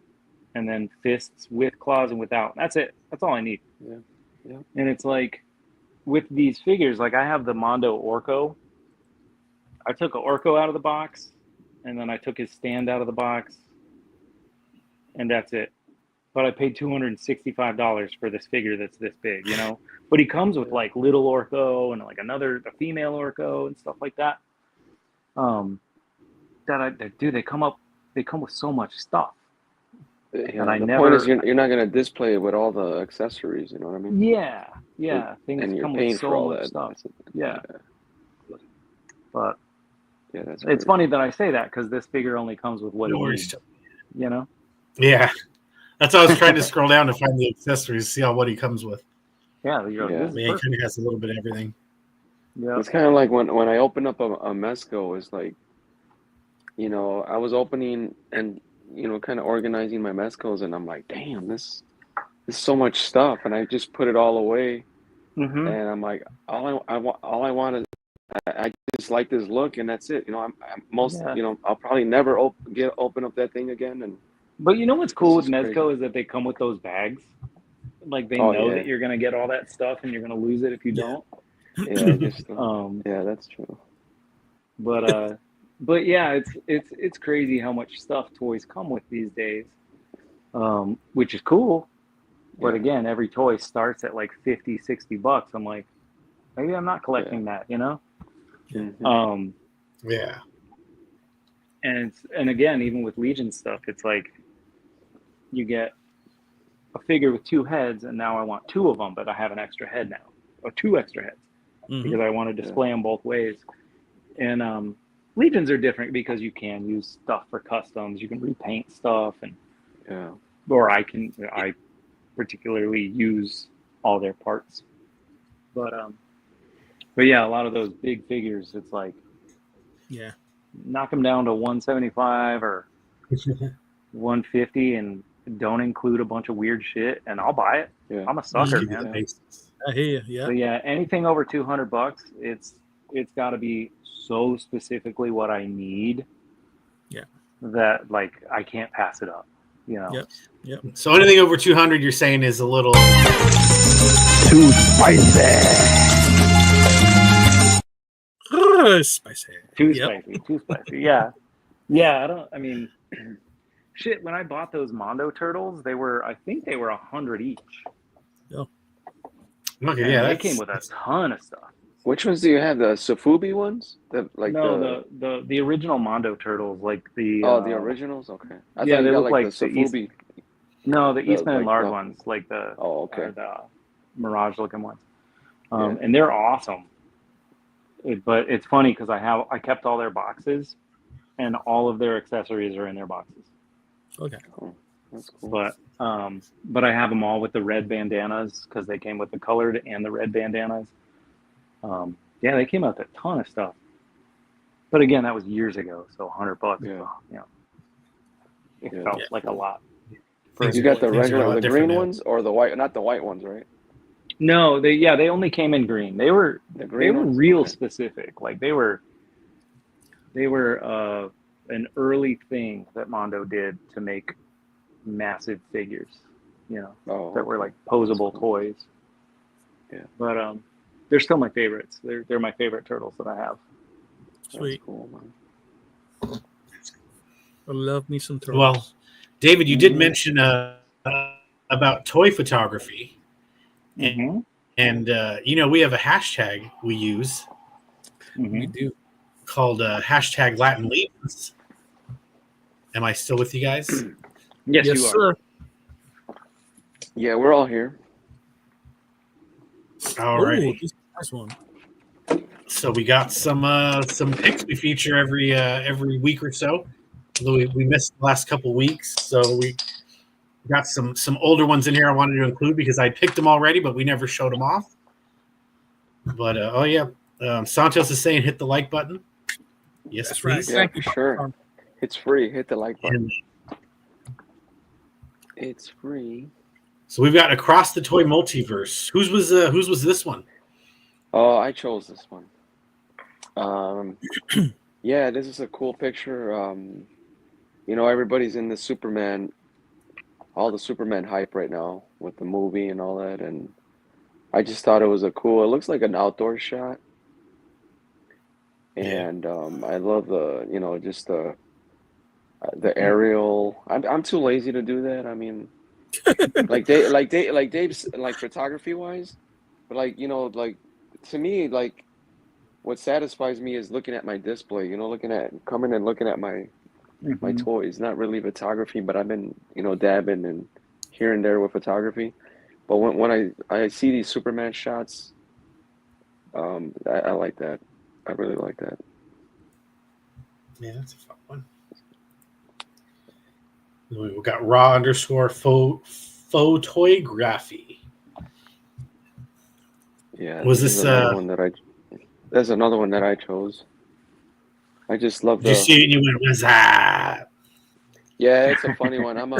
and then fists with claws and without. That's it. That's all I need. Yeah. Yeah. And it's like with these figures, like I have the Mondo Orko. I took an Orko out of the box, and then I took his stand out of the box, and that's it. But I paid $265 for this figure that's this big, you know. But he comes with like little Orko and like a female Orko and stuff like that. Dude, they come with so much stuff. Yeah, And I the never- point is you're not gonna display it with all the accessories. You know what I mean? Yeah, things And you're come paying with for all so much that. stuff. That's- Yeah, but Yeah, that's. it's crazy. funny that I say that because this figure only comes with what No it worries. needs, you know. Yeah, that's why I was trying to scroll down to find the accessories, see what he comes with. Yeah, you're Yeah. this I is mean, he perfect. kind of has a little bit of everything. Yeah, It's kind of like when I open up a Mezco, it's like, you know, I was opening and, you know, kind of organizing my Mezcos, and I'm like, damn, this is so much stuff, and I just put it all away, hmm and I'm like, all I want is, I just like this look, and that's it. You know, I'm most, Yeah. you know, I'll probably never open up that thing again, and But you know what's cool with This is Mezco crazy. is that they come with those bags. Like they Oh, know yeah. that you're gonna get all that stuff and you're gonna lose it if you Yeah. don't. yeah, just Yeah, that's true. but yeah, it's crazy how much stuff toys come with these days, which is cool. But Yeah. again, every toy starts at like $50-$60. I'm like, maybe I'm not collecting that, you know. Mhm. Yeah. And again, even with Legion stuff, it's like you get a figure with two heads, and now I want two of them, but I have an extra head now, or two extra heads, Mhm. because I want to display them both ways. And Legions are different because you can use stuff for customs. You can repaint stuff, and Yeah. or I particularly use all their parts. But yeah, a lot of those big figures, it's like Yeah. knock them down to 175 or 150 and don't include a bunch of weird shit, and I'll buy it. Yeah. I'm a sucker, Give you the man. basics. I hear you. Yeah. So yeah, anything over $200, it's got to be so specifically what I need. Yeah. That like I can't pass it up. You know. Yep. So anything over 200, you're saying is a little. Too spicy. Spicy. Too Yep. spicy. Too spicy. Yeah. Yeah. I mean, shit. When I bought those Mondo turtles, I think they were 100 each. Okay, And yeah, they that's, came with a ton of stuff. Which ones do you have? The Sofubi ones? The original Mondo turtles, like the the originals. Okay. I yeah, thought they you got look like like the the East- Sofubi. the Eastman and like, Lard no. ones, like the Oh, okay. or the Mirage looking ones, Yeah. and they're awesome. But it's funny because I kept all their boxes, and all of their accessories are in their boxes. Okay. That's cool. But I have them all with the red bandanas because they came with the colored and the red bandanas. Yeah, they came out with a ton of stuff. But again, that was years ago, so $100. Yeah. You know, it Yeah. felt Yeah. like a lot. Things You got the things are a regular, lot the different green now. ones or the white? Not the white ones, right? No, they only came in green. They were The green they were ones? real Okay. specific. Like they were an early thing that Mondo did to make massive figures, you know, Oh, that were okay. like posable That's cool. toys. Yeah. But they're still my favorites. They're my favorite turtles that I have. Sweet. That's cool, man. I love me some turtles. Well, David, you did Mhm. mention about toy photography, Mm-hmm. and we have a hashtag we use we do. called hashtag Latin Legions. Am I still with you guys? Yes, Yes, you are. sir. Yeah, we're all here. All Ooh, right. this is a nice one. So we got some picks we feature every week or so. Although we missed the last couple weeks, so we got some older ones in here I wanted to include because I picked them already, but we never showed them off. But Santos is saying hit the like button. Yes, That's right. please. Yeah, Thank for you. sure. It's free. Hit the like button. And It's free. so we've got Across the Toy Multiverse. Whose was this one? Oh, I chose this one. Yeah, this is a cool picture. you know, everybody's in the Superman, all the Superman hype right now with the movie and all that, and I just thought it was a cool. It looks like an outdoor shot, Yeah. and I love the, you know, just the aerial. I'm too lazy to do that. I mean, Dave's like photography wise, but like, you know, like to me, like what satisfies me is looking at my display. You know, looking at coming and looking at my Mhm. toys. Not really photography, but I've been, you know, dabbing and here and there with photography. But when I see these Superman shots, I like that. I really like that. Yeah, that's a fun one. We've got raw underscore photography. Yeah, Was this is this another one that I. That's another one that I chose. I just love did you the. see it and you went, what's that? Yeah, it's a funny one. I'm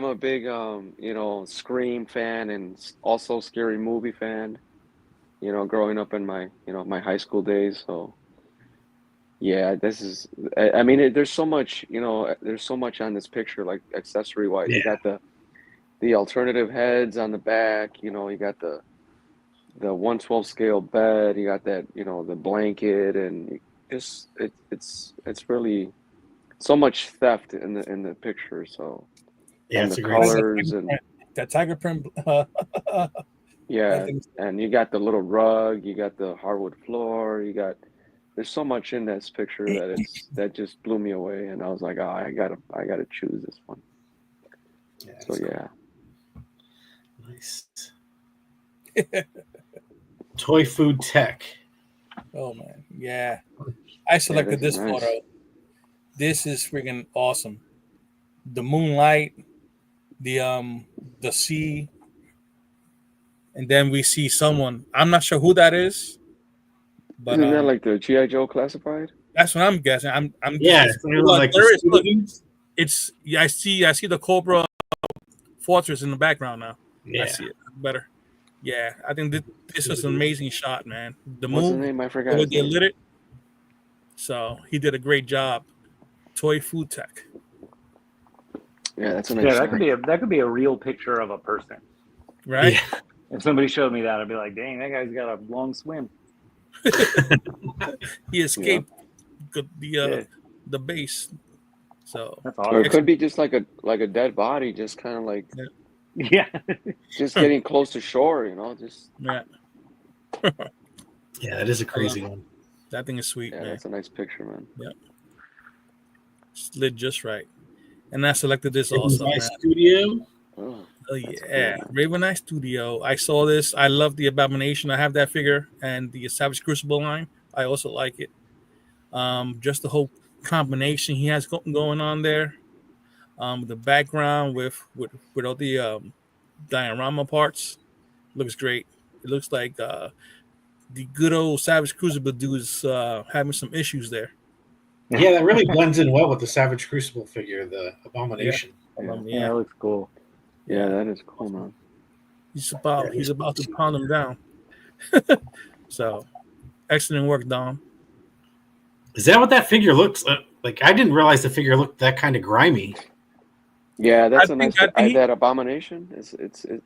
a big you know, Scream fan and also Scary Movie fan. You know, growing up in my, you know, my high school days. So yeah, this is. I mean, there's so much. You know, there's so much on this picture, like accessory wise. Yeah. You got the alternative heads on the back. You know, you got the 112 scale bed. You got that. You know, the blanket and just it's really so much theft in the picture. So Yeah, and it's the a great set. colors and That tiger print. I yeah, think and you got the little rug, you got the hardwood floor, you got there's so much in this picture that just blew me away, and I was like, oh, I gotta choose this one. Yeah, So it's yeah, nice. Toy food tech. oh man, yeah. I selected this this is nice. photo. This is freaking awesome. The moonlight, the sea, and then we see someone. I'm not sure who that is, but Isn't that like the GI Joe classified? that's what I'm guessing. I'm Yeah, just, it's like there is, look, the it's yeah. I see the Cobra Fortress in the background now. I yeah. see it better. Yeah, I think this was an amazing shot, man. The What's his move, name? I the forgot way his they name. lit it. So he did a great job. Toy food tech, Yeah, that's a nice Yeah, shot. that could be a real picture of a person. right? Yeah. If somebody showed me that, I'd be like, "Dang, that guy's got a long swim." He escaped Yeah, the base. So that's Or it awesome. could be just like a dead body, just kind of like Yeah, just getting close to shore, you know. Just yeah, Yeah, that is a crazy one. that thing is sweet, yeah, man. that's a nice picture, man. It's lit just right. And I selected this Raven's also, Eye man. Oh, Studio. Oh that's yeah, cool. Raven Eye Studio. I saw this. I love the Abomination. I have that figure and the Savage Crucible line. I also like it. Just the whole combination he has going on there. The background with all the diorama parts looks great. It looks like the good old Savage Crucible dude is having some issues there. Yeah, that really blends in well with the Savage Crucible figure, the Abomination. Yeah. yeah, it looks cool. Yeah, that is cool, man. He's Yeah, about to pound him down. So excellent work, Dom. Is that what that figure looks like? I didn't realize the figure looked that kind of grimy. Yeah, that's a think- nice. I think that Abomination.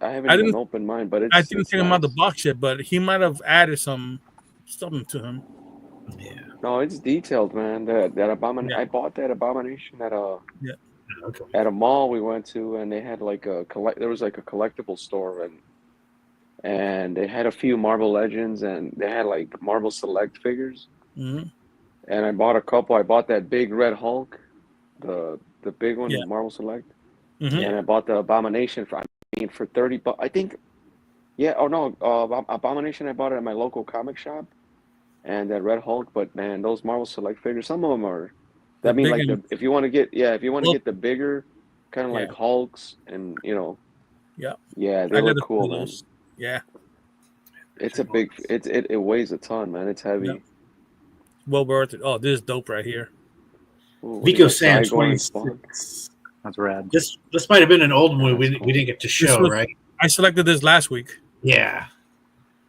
I haven't I even didn't- opened mine, but I didn't it's take him out the nice. box yet, but he might have added something to him. Yeah. No, it's detailed, man. That Abomination. Yeah. I bought that Abomination Okay. at a mall we went to, and they had like there was like a collectible store, and they had a few Marvel Legends, and they had like Marvel Select figures, hmm and I bought a couple. I bought that big Red Hulk, the big one, Yeah. Marvel Select, hmm and I bought the Abomination for for $30. I think, yeah. Oh no, Abomination. I bought it at my local comic shop, and that Red Hulk. But man, those Marvel Select figures, some of them are. The I mean, big like and- if you want to get Well- get the bigger, kind of Yeah. like Hulks, and you know. Yeah. Yeah, they I got look a cool, few of man. those. Yeah, It's a big. It weighs a ton, man. It's heavy. Yeah. well worth it. Oh, this is dope right here. Ooh, Vico you got Sam Saigon and Spawn. 26. That's rad. This might have been an old one Yeah, we that's cool. didn't get to show, was- right? I selected this last week. Yeah,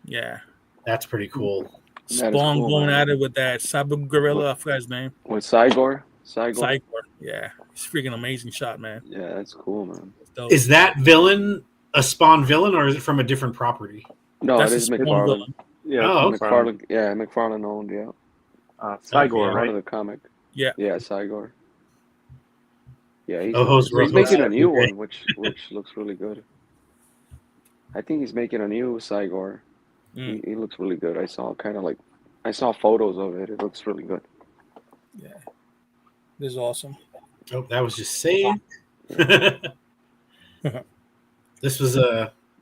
Yeah, that's pretty cool. That is Spawn cool, going man. at it with that Cyber Gorilla. I forgot his name. With Cygor, Cygor. Cygor. Yeah, it's a freaking amazing shot, man. Yeah, that's cool, man. It's dope. Is that villain a Spawn villain, or is it from a different property? No, That's it a is Spawn McFarlane. villain. Yeah, Oh, it's okay. McFarlane. Yeah, McFarlane owned. Yeah. Cygor, Okay. Part right? of the comic. Yeah. Yeah, Cygor. Yeah, he's, Oh, he's making a new okay. one, which looks really good. I think he's making a new Cygor. Mm. He looks really good. I saw photos of it. It looks really good. Yeah, this is awesome. Oh, that was just saved. This was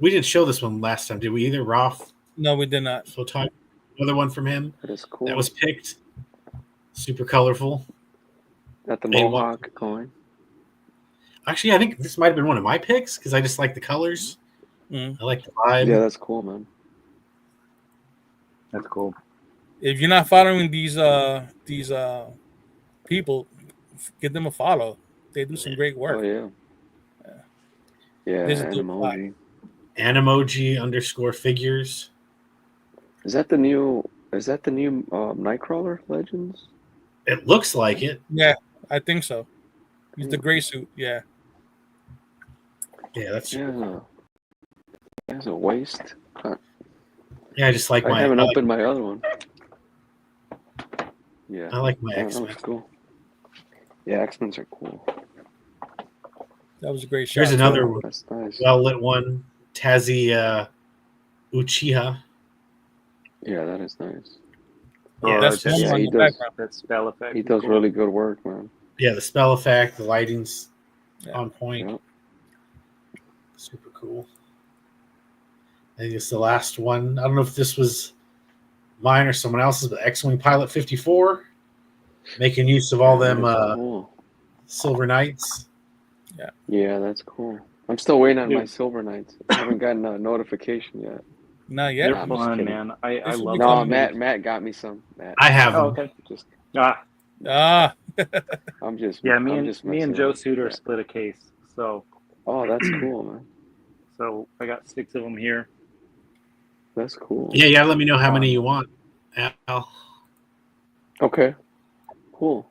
we didn't show this one last time, did we? Either Roth No, we did not. photography, another one from him That is cool. that was picked. Super colorful. Got the Hey, Mohawk going. Actually, I think this might have been one of my picks because I just like the colors. Mm. I like the vibe. Yeah, that's cool, man. That's cool. If you're not following these people, give them a follow. They do some great Oh work. yeah. Yeah, This is dope. Animoji. Animoji_figures. Is that the new Nightcrawler Legends? It looks like it. Yeah, I think so. He's the gray suit. Yeah. Yeah, that's. Yeah. There's a waist. Yeah, I just like I my. haven't I like, opened my other one. Yeah. I like my Yeah, that X-Men. looks cool. Yeah, X-Men's are cool. That was a great shot. Here's another That's nice. well lit one. Tazi Uchiha. Yeah, that is nice. Yeah, That's that's one yeah, on he the does. background. That spell effect. He is does cool. really good work, man. Yeah, the spell effect, the lighting's Yeah. on point. Yep. Super cool. I think it's the last one. I don't know if this was mine or someone else's, but X-Wing Pilot 54, making use of all them That's cool. Silver Knights. Yeah, that's cool. I'm still waiting on Dude. my Silver Knights. I haven't gotten a notification yet. Not They're yet. I'm just fun, kidding. man. I This will love be No, coming. Matt got me some. Matt, I have them. Oh, okay. just Ah, Ah, I'm just yeah. I'm Me just and messing Joe with Suter Matt. split a case, so Oh, that's cool, man. I got 6 of them here. That's cool. Yeah, you gotta let me know how many you want, Al. Okay. Cool.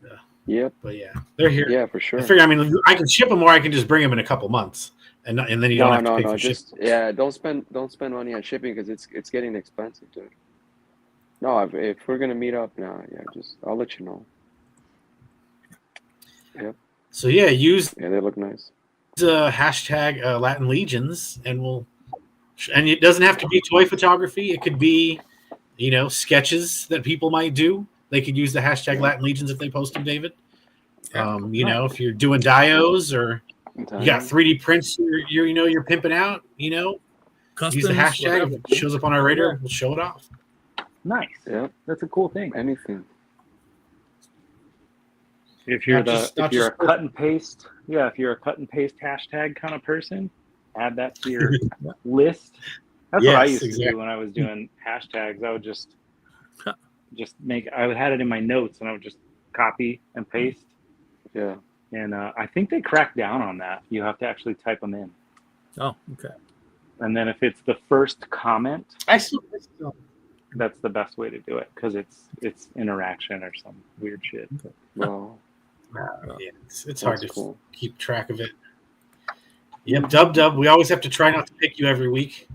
Yeah. Yep. But yeah, they're here. Yeah, for sure. I figure, I mean, I can ship them or I can just bring them in a couple months, and then you don't have to pay for shipping. Just don't spend money on shipping because it's getting expensive, dude. No, if we're gonna meet up now, I'll let you know. So yeah, use Yeah, they look nice. hashtag Latin Legions, and and it doesn't have to be toy photography. It could be, sketches that people might do. They could use the hashtag Latin Legions if they post them, David. If you're doing dios or you got 3D prints, you're pimping out. Use customs, the hashtag. whatever. If it shows up on our radar, we'll show it off. Nice. Yep. That's a cool thing. Anything. If you're Not if you're a just- cut and paste, if you're a cut and paste hashtag kind of person, add that to your list. That's what I Yes, used to exactly. do when I was doing hashtags. I would just I had it in my notes and I would just copy and paste. Yeah. And I think they cracked down on that. You have to actually type them in. Oh, okay. And then if it's the first comment, I still that's the best way to do it because it's interaction or some weird shit. Well, yeah, it's hard that's to cool. keep track of it. Yep, Dub. We always have to try not to pick you every week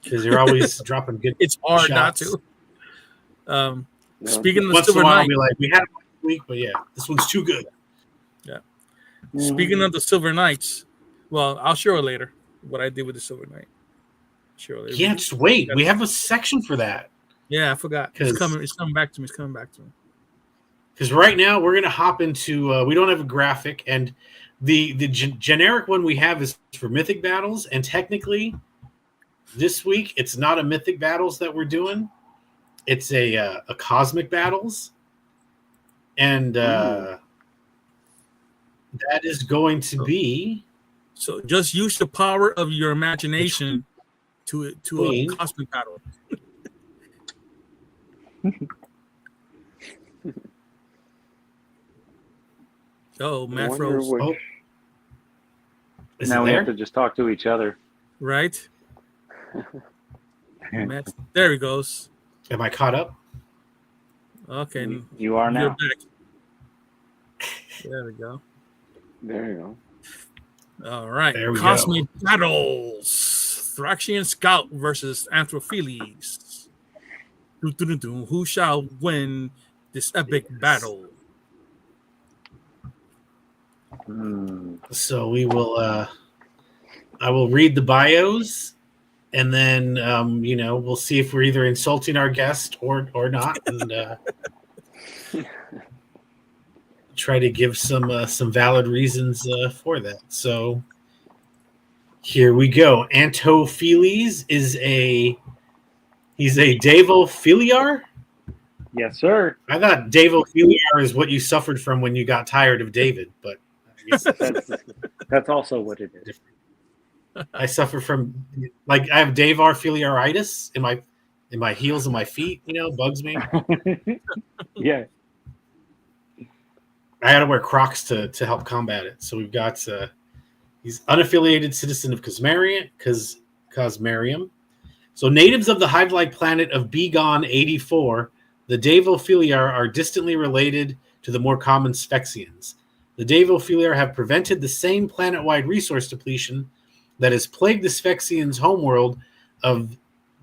because you're always dropping good. It's hard not shots. to. Yeah. Speaking of the Once in a Silver while, I'll Knight, be like, we had it last week, but yeah, this one's too good. speaking of the Silver Knights, well, I'll show it later what I did with the Silver Knight. Show it later. Yeah, just wait. We have a section for that Yeah, I forgot. 'Cause- It's coming back to me. It's coming back to me. because right now we're gonna hop into. We don't have a graphic, and the generic one we have is for Mythic Battles, and technically, this week it's not a Mythic Battles that we're doing. It's a Cosmic Battles, and that is going to be. So just use the power of your imagination to a Queen. cosmic battle. Oh, I Matt wonder froze. which- Oh. Is Now it we there? have to just talk to each other. Right? Matt, there he goes. Am I caught up? Okay, You are you're now. back. There we go. There you go. All right. There we Cosmic battles. Thraxian Scout versus Anthropheles. Who shall win this epic battle? So we will. I will read the bios, and then we'll see if we're either insulting our guest or not, and try to give some valid reasons for that. So here we go. Antopheles is he's a Davophiliar. Yes, sir. I thought Davophiliar is what you suffered from when you got tired of David, but I guess That's also what it is. I suffer from, like, I have Davarphiliaritis in my heels and my feet. Bugs me. Yeah. I had to wear Crocs to help combat it. So we've got he's unaffiliated citizen of Cosmarium. So natives of the hive-like planet of Begon 84, the Davophiliar are distantly related to the more common Sphexians. The Davophiliar have prevented the same planet-wide resource depletion that has plagued the Sphexians' homeworld of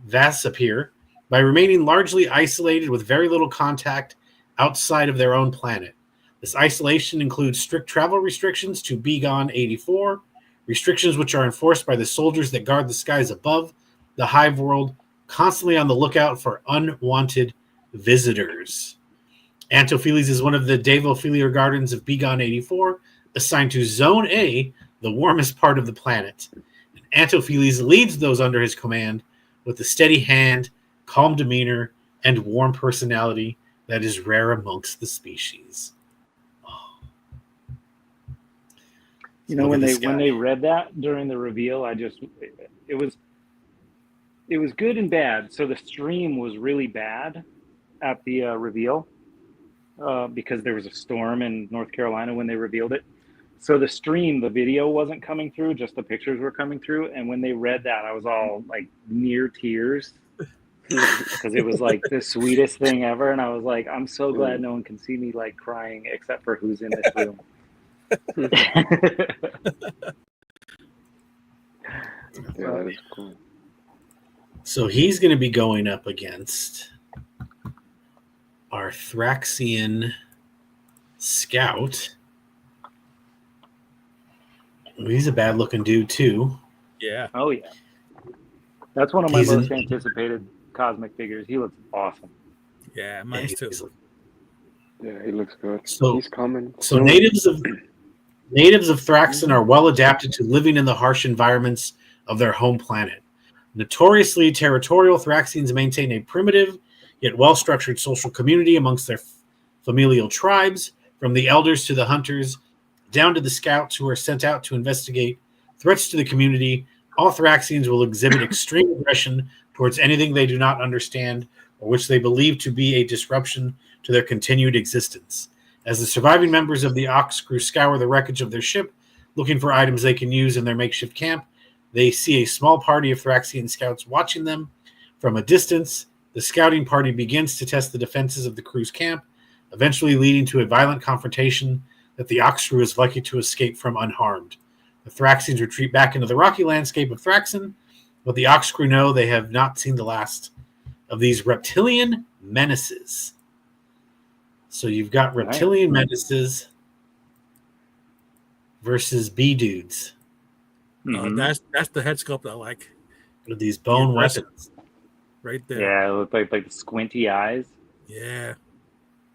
Vasapir by remaining largely isolated with very little contact outside of their own planet. This isolation includes strict travel restrictions to Begon 84, restrictions which are enforced by the soldiers that guard the skies above the hive world, constantly on the lookout for unwanted visitors. Antopheles is one of the Davophiliar Gardens of Begon 84, assigned to Zone A, the warmest part of the planet. Antopheles leads those under his command with a steady hand, calm demeanor, and warm personality that is rare amongst the species. When they read that during the reveal, it was good and bad. So the stream was really bad at the reveal because there was a storm in North Carolina when they revealed it. So the video wasn't coming through, just the pictures were coming through. And when they read that, I was all like near tears because it was like the sweetest thing ever. And I was like, I'm so glad no one can see me like crying except for who's in this room. Yeah, that is cool. So he's going to be going up against our Thraxian Scout. He's a bad-looking dude, too. Yeah. Oh, yeah. That's one of my most anticipated cosmic figures. He looks awesome. Yeah, mine too. Yeah, he looks good. So he's coming. So natives of Thraxon are well adapted to living in the harsh environments of their home planet. Notoriously territorial, Thraxians maintain a primitive yet well-structured social community amongst their familial tribes, from the elders to the hunters, down to the scouts who are sent out to investigate threats to the community. All Thraxians will exhibit extreme aggression towards anything they do not understand or which they believe to be a disruption to their continued existence. As the surviving members of the Ox crew scour the wreckage of their ship, looking for items they can use in their makeshift camp, they see a small party of Thraxian scouts watching them. From a distance, the scouting party begins to test the defenses of the crew's camp, eventually leading to a violent confrontation that the Ox crew is lucky to escape from unharmed. The Thraxians retreat back into the rocky landscape of Thraxon, but the Ox crew know they have not seen the last of these reptilian menaces. So you've got reptilian menaces versus bee dudes. That's the head sculpt I like. With these bone weapons. Right there. Yeah, it looked like the squinty eyes. Yeah.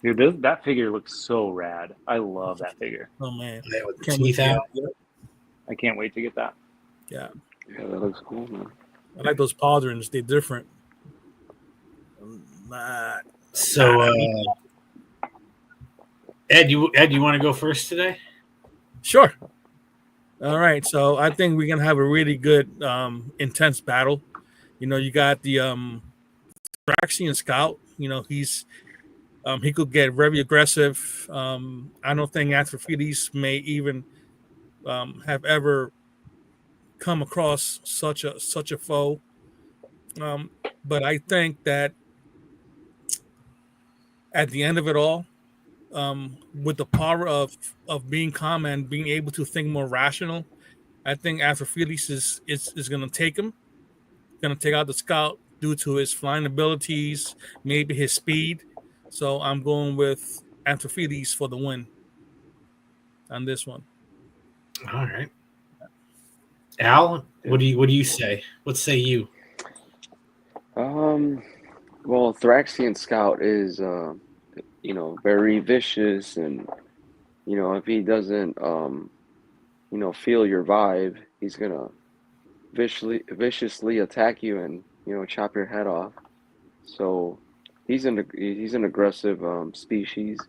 Dude, that figure looks so rad. I love that figure. Oh, man. Yeah, with the teeth out. I can't wait to get that. Yeah. Yeah, that looks cool, man. I like those pauldrons. They're different. So, Ed, you want to go first today? Sure. All right. So I think we're gonna have a really good, intense battle. You got the Thraxian Scout. He could get very aggressive. I don't think Anthropheles may even have ever come across such a foe. But I think that at the end of it all, with the power of being calm and being able to think more rational. I think Anthopheles is going to take him, going to take out the scout due to his flying abilities, maybe his speed. So I'm going with Anthopheles for the win on this one. All right. Al, what do you say? What say you? Well, Thraxian Scout is, very vicious, and if he doesn't, feel your vibe, he's gonna viciously attack you and chop your head off. So he's an aggressive species,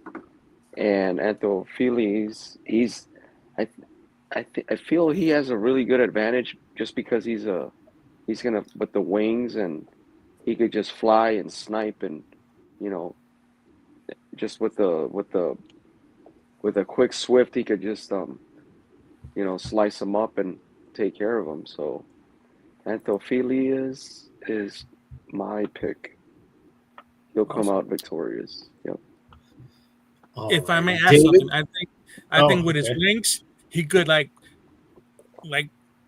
and Anthopheles, I feel he has a really good advantage just because he's gonna with the wings, and he could just fly and snipe, and just with a quick swift, he could just slice them up and take care of them. So Anthopheles is my pick. He'll come out victorious. Yep. If I may add David? something, I think with his okay. wings, he could like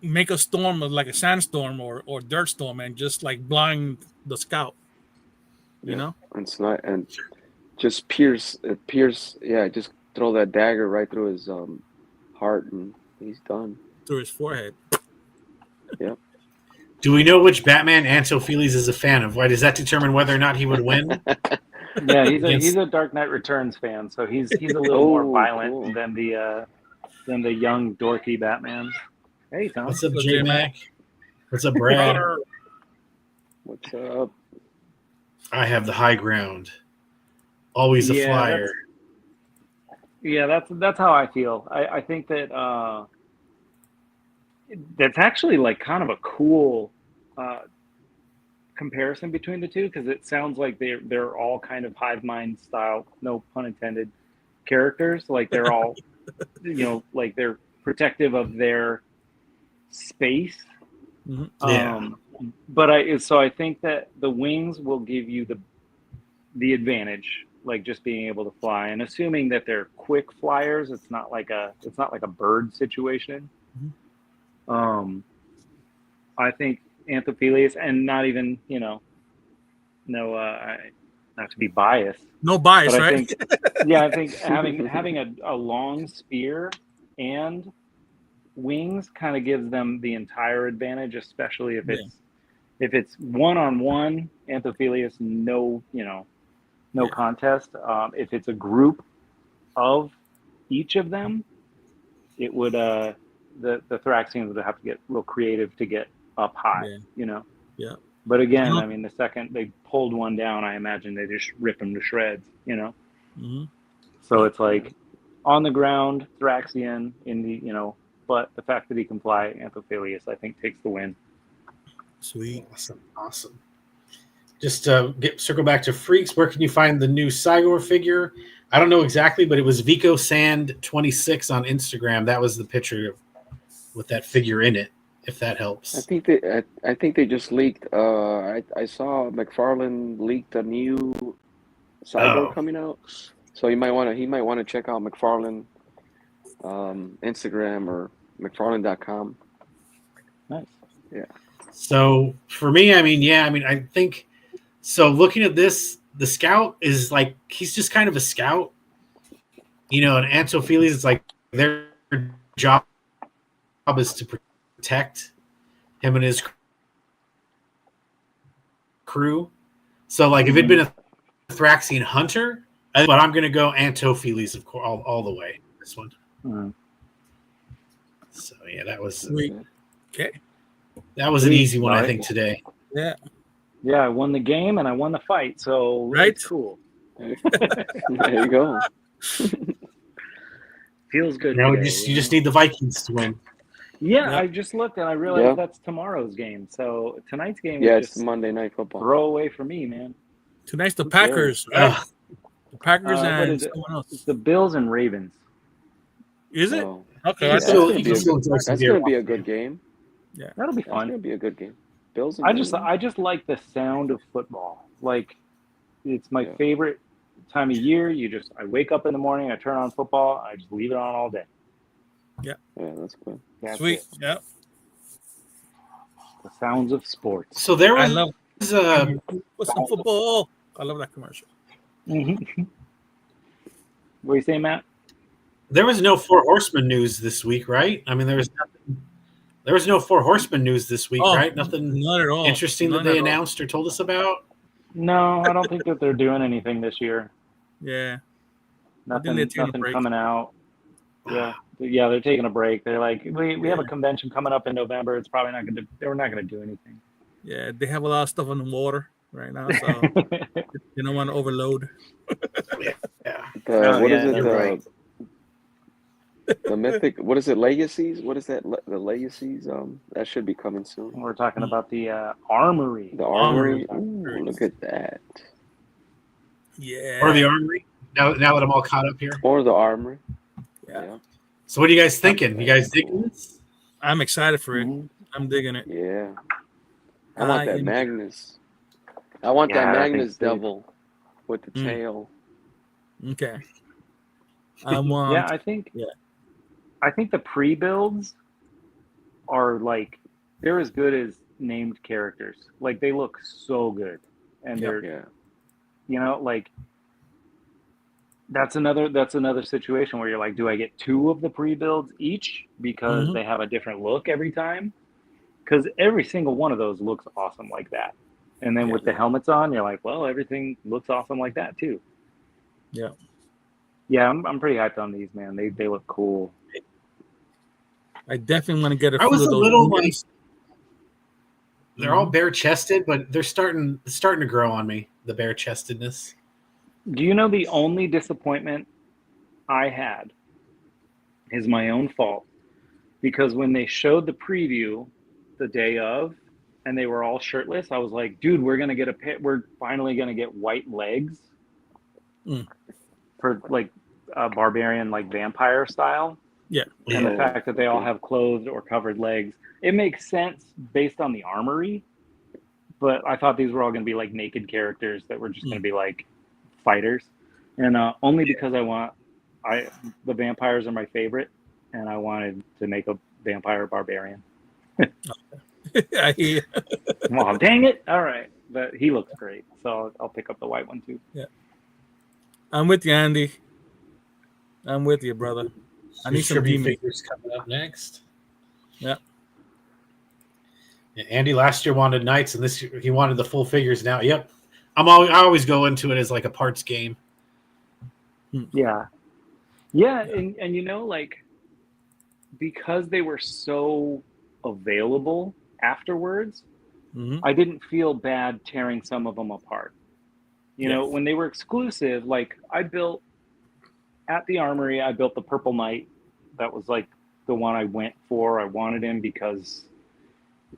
make a storm of like a sandstorm or dirt storm and just like blind the scout. You know, And just pierce. Yeah, just throw that dagger right through his heart, and he's done. through his forehead. Yep. Do we know which Batman Anthopheles is a fan of? Why does that determine whether or not he would win? Yeah, Yes. he's a Dark Knight Returns fan, so he's a little more Oh, violent cool. than the young dorky Batman. Hey, Tom. What's up, What's J up, Mac? What's up, Brad? What's up? I have the high ground. Always a Yeah, flyer. Yeah, that's how I feel. I think that that's actually like kind of a cool comparison between the two, because it sounds like they're all kind of hive mind style, no pun intended, characters. Like they're all like they're protective of their space. Mhm. Yeah. But I think that the wings will give you the advantage, like just being able to fly, and assuming that they're quick flyers, it's not like a bird situation. I think Anthopheles, and not even not to be biased, No bias, but I right? think having a long spear and wings kind of gives them the entire advantage, especially if it's one-on-one. Anthopheles, no contest. If it's a group of each of them, it would the Thraxians would have to get real creative to get up high. Yeah. But again, Mhm. I mean, the second they pulled one down, I imagine they just rip him to shreds. Hmm. So it's like on the ground, Thraxian in the but the fact that he can fly, Anthopheles, I think, takes the win. Sweet. Awesome. Just circle back to Freaks. Where can you find the new Cygor figure? I don't know exactly, but it was Vico Sand 26 on Instagram. That was the picture with that figure in it. If that helps. I think they just leaked. I saw McFarlane leaked a new Cyborg coming out, so he might want to check out McFarlane Instagram or McFarlane.com. Nice. Yeah. So for me, I think so. Looking at this, the Scout is like he's just kind of a scout, and Anthopheles is like their job is to protect him and his crew. So like if it'd been a Thraxian hunter, but I'm gonna go Anthopheles, of course, all the way. This one. Mm. So yeah, that was Sweet. Okay. an easy one, I Right. think, today. Yeah. Yeah, I won the game and I won the fight, so Right. it's cool. There you go. Feels good. Now today, you just need the Vikings to win. Yeah, Yeah. I just looked and I realized Yeah. that's tomorrow's game. So tonight's game Yeah, is it's just Monday Night Football. throw away for me, man. Tonight's the Who cares? Packers, right? Ugh. The Packers What and is it? someone It's else. the Bills and Ravens. Is it? So, Okay. You I can thought still- gonna you be can a still enjoy some that's beer going to be a watching good it. game. That'll be That's going fun. to be a good game. Bills and I Ravens. just like the sound of football. Like it's my Yeah. favorite time of year. I wake up in the morning, I turn on football, I just leave it on all day. Yeah, that's good. That's Sweet. it. Yep. The sounds of sports. So there I was love what's some football. I love that commercial. Mm-hmm. What do you say, Matt? there was no Four Horsemen news this week, right? I mean, there was no Four Horsemen news this week, right? Nothing Not at all. interesting that Not they at all. announced or told us about. No, I don't think that they're doing anything this year. Yeah. Nothing, they're taking a nothing break. coming out. Yeah, they're taking a break. They're like, we have a convention coming up in November. It's probably not going to. We're not going to do anything. Yeah, they have a lot of stuff on the water right now, so they don't want to overload. Yeah. What is it? you're right. The Mythic. What is it? Legacies. What is that? The Legacies. That should be coming soon. We're talking about the Armory. The Armory. Ooh, look at that. Yeah. Or the Armory. Now that I'm all caught up here. Or the Armory. Yeah. So what are you guys thinking? You guys digging this? I'm excited for it. Mhm. I'm digging it. Yeah. I want I that am- Magnus. I want Yeah, that I think Magnus so. devil with the Mm. tail. Okay. I want. Yeah, I think. Yeah. I think the pre-builds are like they're as good as named characters. Like they look so good, and they're Yeah. like that's another situation where you're like, do I get 2 of the pre-builds each because Mhm. they have a different look every time? Because every single one of those looks awesome like that. And then with the helmets on, you're like, well, everything looks awesome like that too. Yeah. Yeah, I'm pretty hyped on these, man. They look cool. I definitely want to get a I few was of a those. little movies. they're all bare chested, but they're starting to grow on me. The bare chestedness. Do you know the only disappointment I had is my own fault? Because when they showed the preview the day of and they were all shirtless, I was like, dude, we're finally gonna get white legs for like a barbarian, like vampire style. Yeah. And the fact that they all have clothed or covered legs, it makes sense based on the armory. But I thought these were all going to be like naked characters that were just going to be like fighters, and only because the vampires are my favorite, and I wanted to make a vampire barbarian. I hear. Well, dang it! All right, but he looks great, so I'll pick up the white one too. I'm with you, Andy. I'm with you, brother. I need some tribute demons. figures coming up next. Yeah. Yeah, Andy last year wanted knights, and this year he wanted the full figures. Now, yep. I always go into it as like a parts game. Yeah, and like because they were so available afterwards, Mhm. I didn't feel bad tearing some of them apart. You know, when they were exclusive, like I built at the Armory, I built the Purple Knight. That was like the one I went for. I wanted him because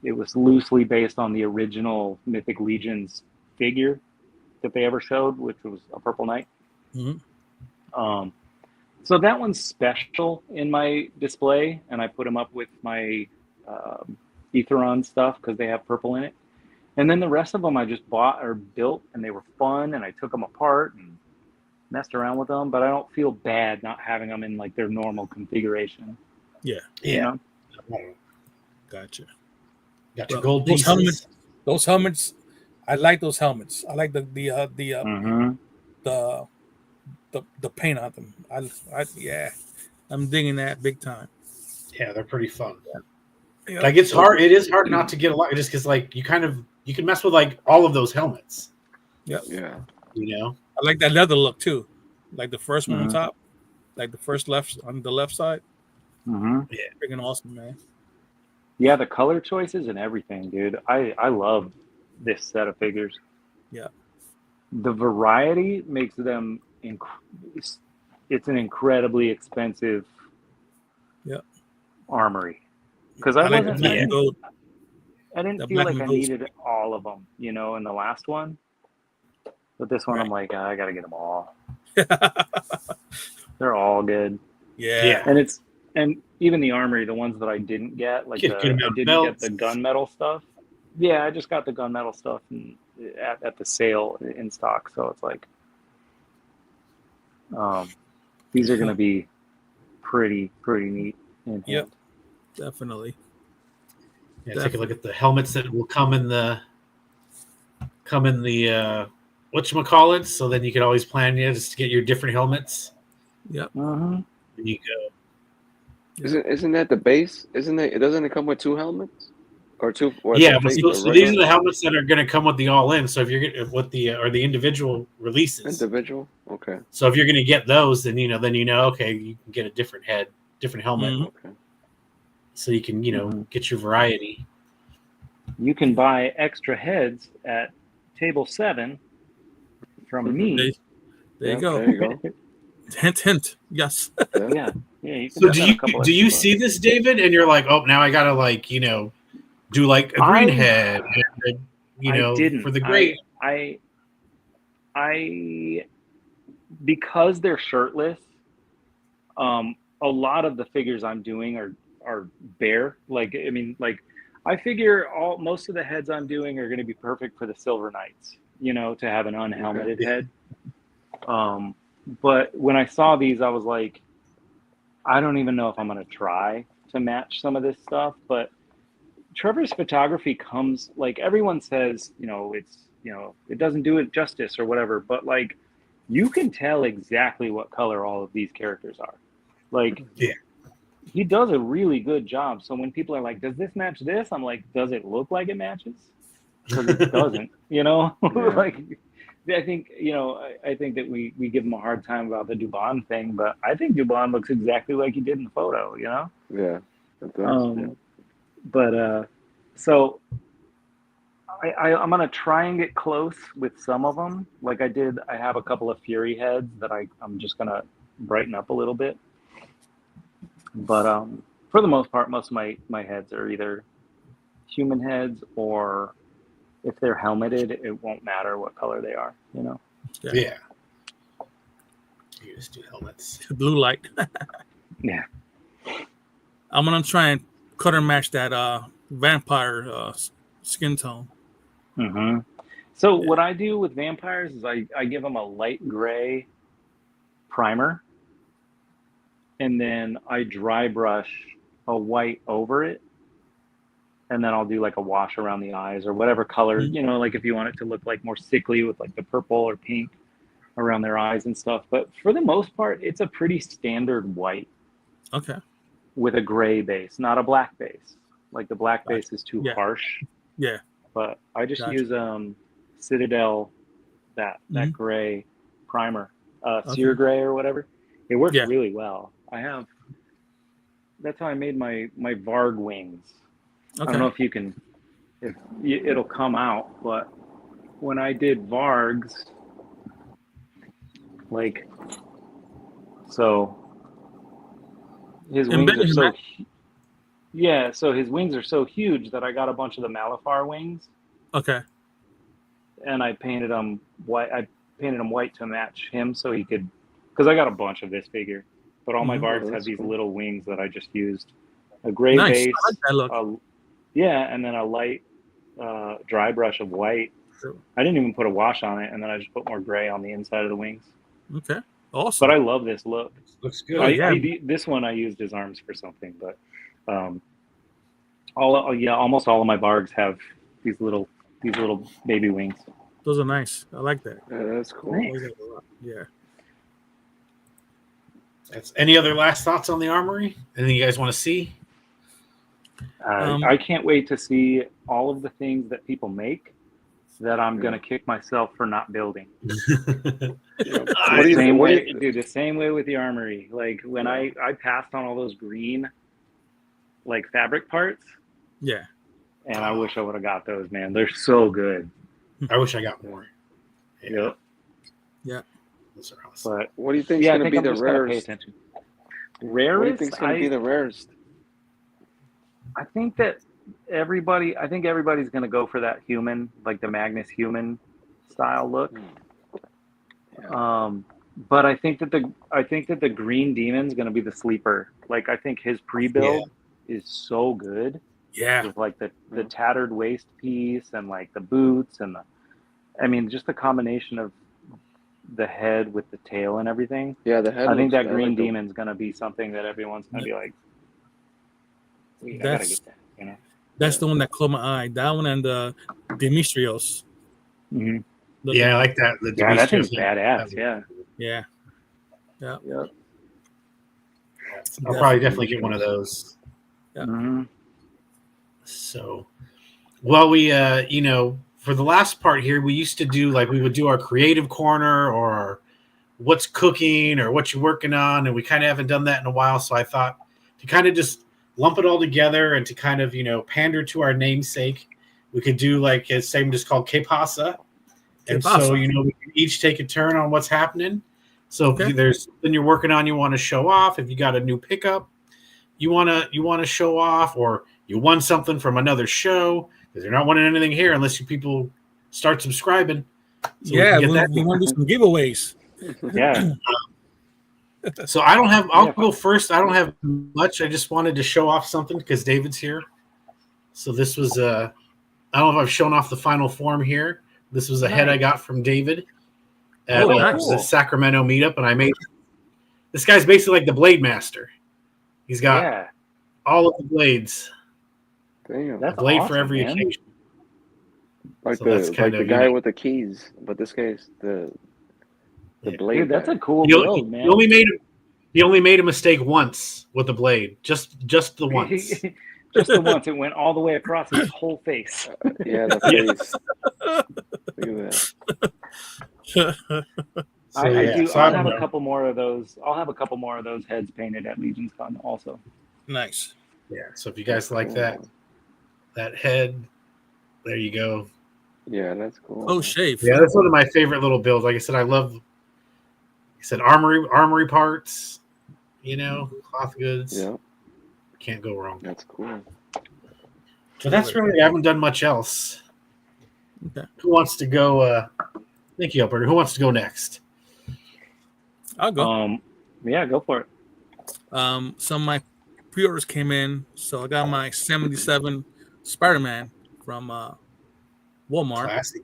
it was loosely based on the original Mythic Legions figure that they ever showed, which was a Purple Knight. Mhm. So that one's special in my display, and I put them up with my Aetheron stuff because they have purple in it. And then the rest of them I just bought or built, and they were fun, and I took them apart and messed around with them, but I don't feel bad not having them in like their normal configuration. Yeah. You know? Gotcha. Got your Well, gold those pieces. helmets. Those helmets. I like those helmets. I like the paint on them. I'm digging that big time. Yeah, they're pretty fun. Yeah. Like it's hard. It is hard not to get a lot, just because like you can mess with like all of those helmets. Yeah. You know. I like that leather look too, like the first one on top, like the first left on the left side. Mm-hmm. Yeah, freaking awesome, man. Yeah, the color choices and everything, dude. I love this set of figures. Yeah. The variety makes them it's an incredibly expensive armory. Because I like the wasn't black and gold. I didn't the feel black like and I gold. needed all of them, in the last one. But this one, I'm like, I got to get them all. They're all good. Yeah. And even the armory, the ones that I didn't get, like Get a good I amount of didn't belts. get the gunmetal stuff. Yeah, I just got the gunmetal stuff at the sale in stock. So it's like, These are going to be pretty neat. In Yep. hand. Definitely. Yeah, take a look at the helmets that will come in the whatchamacallit, so then you can always plan just to get your different helmets. Yep. Mhm. There you go. Isn't that the base? Doesn't it come with 2 helmets? Or 2 or Yeah, the but fake, so, the so these are regular the helmets that are going to come with the all-in. So if you're getting with the or the individual releases. individual? Okay. So if you're going to get those, then okay, you can get a different helmet, Mhm. Okay. so you can Mhm. get your variety. You can buy extra heads at table 7 from me. There you Yeah, go. there you go. Hint, hint. Yes. Yeah. Yeah, you can So spend a couple do you extra see this, David? And you're like, oh, now I gotta do like a green head, and, I didn't. for the great. I because they're shirtless. A lot of the figures I'm doing are bare. Like I figure most of the heads I'm doing are going to be perfect for the Silver Knights. To have an unhelmeted head. But when I saw these, I was like, I don't even know if I'm going to try to match some of this stuff. But Trevor's photography comes, like, everyone says, it doesn't do it justice or whatever. But like, you can tell exactly what color all of these characters are. Like, Yeah. he does a really good job. So when people are like, does this match this? I'm like, does it look like it matches? Because it doesn't, Yeah. like, I think, I think that we give him a hard time about the Dubon thing, but I think Dubon looks exactly like he did in the photo, Yeah. It does, yeah. But so I'm going to try and get close with some of them. Like I have a couple of Fury heads that I'm just going to brighten up a little bit. But for the most part, most of my heads are either human heads, or if they're helmeted, it won't matter what color they are, Yeah. You just do helmets. Blue light. Yeah. I'm gonna try and color match that vampire skin tone. Mm-hmm. So what I do with vampires is I give them a light gray primer, and then I dry brush a white over it, and then I'll do like a wash around the eyes or whatever color, like if you want it to look like more sickly with like the purple or pink around their eyes and stuff. But for the most part, it's a pretty standard white. Okay. With a gray base, not a black base. Like the black base is too harsh. Yeah. But I just use Citadel, that gray primer, Sear Gray or whatever. It works really well. That's how I made my Varg wings. Okay. I don't know if it'll come out, but when I did Vargs, like, so his wings are so so his wings are so huge that I got a bunch of the Malifar wings. Okay. And I painted them white. I painted them white to match him, so he could, because I got a bunch of this figure, but all my Vargs have these little wings that I just used a gray base. I like that look. And then a light dry brush of white. I didn't even put a wash on it, and then I just put more gray on the inside of the wings. Okay. Awesome. But I love this look. Looks good. This one I used his arms for something, but almost all of my Vargs have these little baby wings. Those are nice. I like that. Yeah, that's cool. Thanks. Yeah. Any other last thoughts on the armory? Anything you guys want to see? I can't wait to see all of the things that people make that I'm gonna kick myself for not building. The same way with the armory. Like when I passed on all those green, like fabric parts. Yeah. And I wish I would have got those, man. They're so good. I wish I got more. Yep. Yeah. Those are awesome. But what do you think is going to be the rarest? Rarest? What do you think is going to be the rarest? I think that everybody's going to go for that human, like the Magnus human style look. Yeah. But I think that the green demon's going to be the sleeper. Like I think his pre-build is so good. Yeah. With like the tattered waist piece and like the boots and just the combination of the head with the tail and everything. Yeah, the head. I think looks- that green like the- demon's gonna be something that everyone's gonna be like, wait, I gotta That's get that. You know. that's the one that caught my eye. That one and the Demetrios. Mm-hmm. Yeah, I like that. The Yeah, that Demetrius thing's head. badass. Yeah. Yeah. Yep. I'll probably definitely get one of those. Yeah. Mm-hmm. So, well, we, for the last part here, we used to do like we would do our creative corner or what's cooking or what you're working on, and we kind of haven't done that in a while. So I thought to kind of just lump it all together and to kind of pander to our namesake, we could do like a segment just called Que Pasa. And Que Pasa. so we can each take a turn on what's happening. So Okay. if there's something you're working on, you want to show off. If you got a new pickup, you want to show off, or you won something from another show, because they're not winning anything here unless you people start subscribing. So Yeah, can get that. we want to do some giveaways. Yeah. So I don't have. I'll Yeah. go first. I don't have much. I just wanted to show off something because David's here. So this was I don't know if I've shown off the final form here. This was a head I got from David at Oh, nice. the Sacramento meetup, and I made. This guy's basically like the Blade Master. He's got Yeah. all of the blades, Damn. That's a blade awesome, for every man. occasion. Like So that's the kinda guy unique. with the keys, but this guy's the Yeah. blade. Dude, that's guy. a cool He, build, man. he only made a mistake once with the blade, just the once. Just the once. It went all the way across his whole face. Yeah, the face. Look at that. So, I yeah, do. so I'll don't have a know. couple more of those. I'll have a couple more of those heads painted at Legion's Con also. Nice. Yeah, so if you guys like that head, there you go. Yeah, that's cool. Oh, shave. Yeah, that's one of my favorite little builds. Like I said, armory parts, cloth goods. Yeah, Can't go wrong. that's cool. So that's really, I haven't done much else. Okay. Who wants to go? Thank you, Alberto. Who wants to go next? I'll go. Yeah, go for it. Some of my pre-orders came in, so I got my 77 Spider-Man from Walmart. Classic.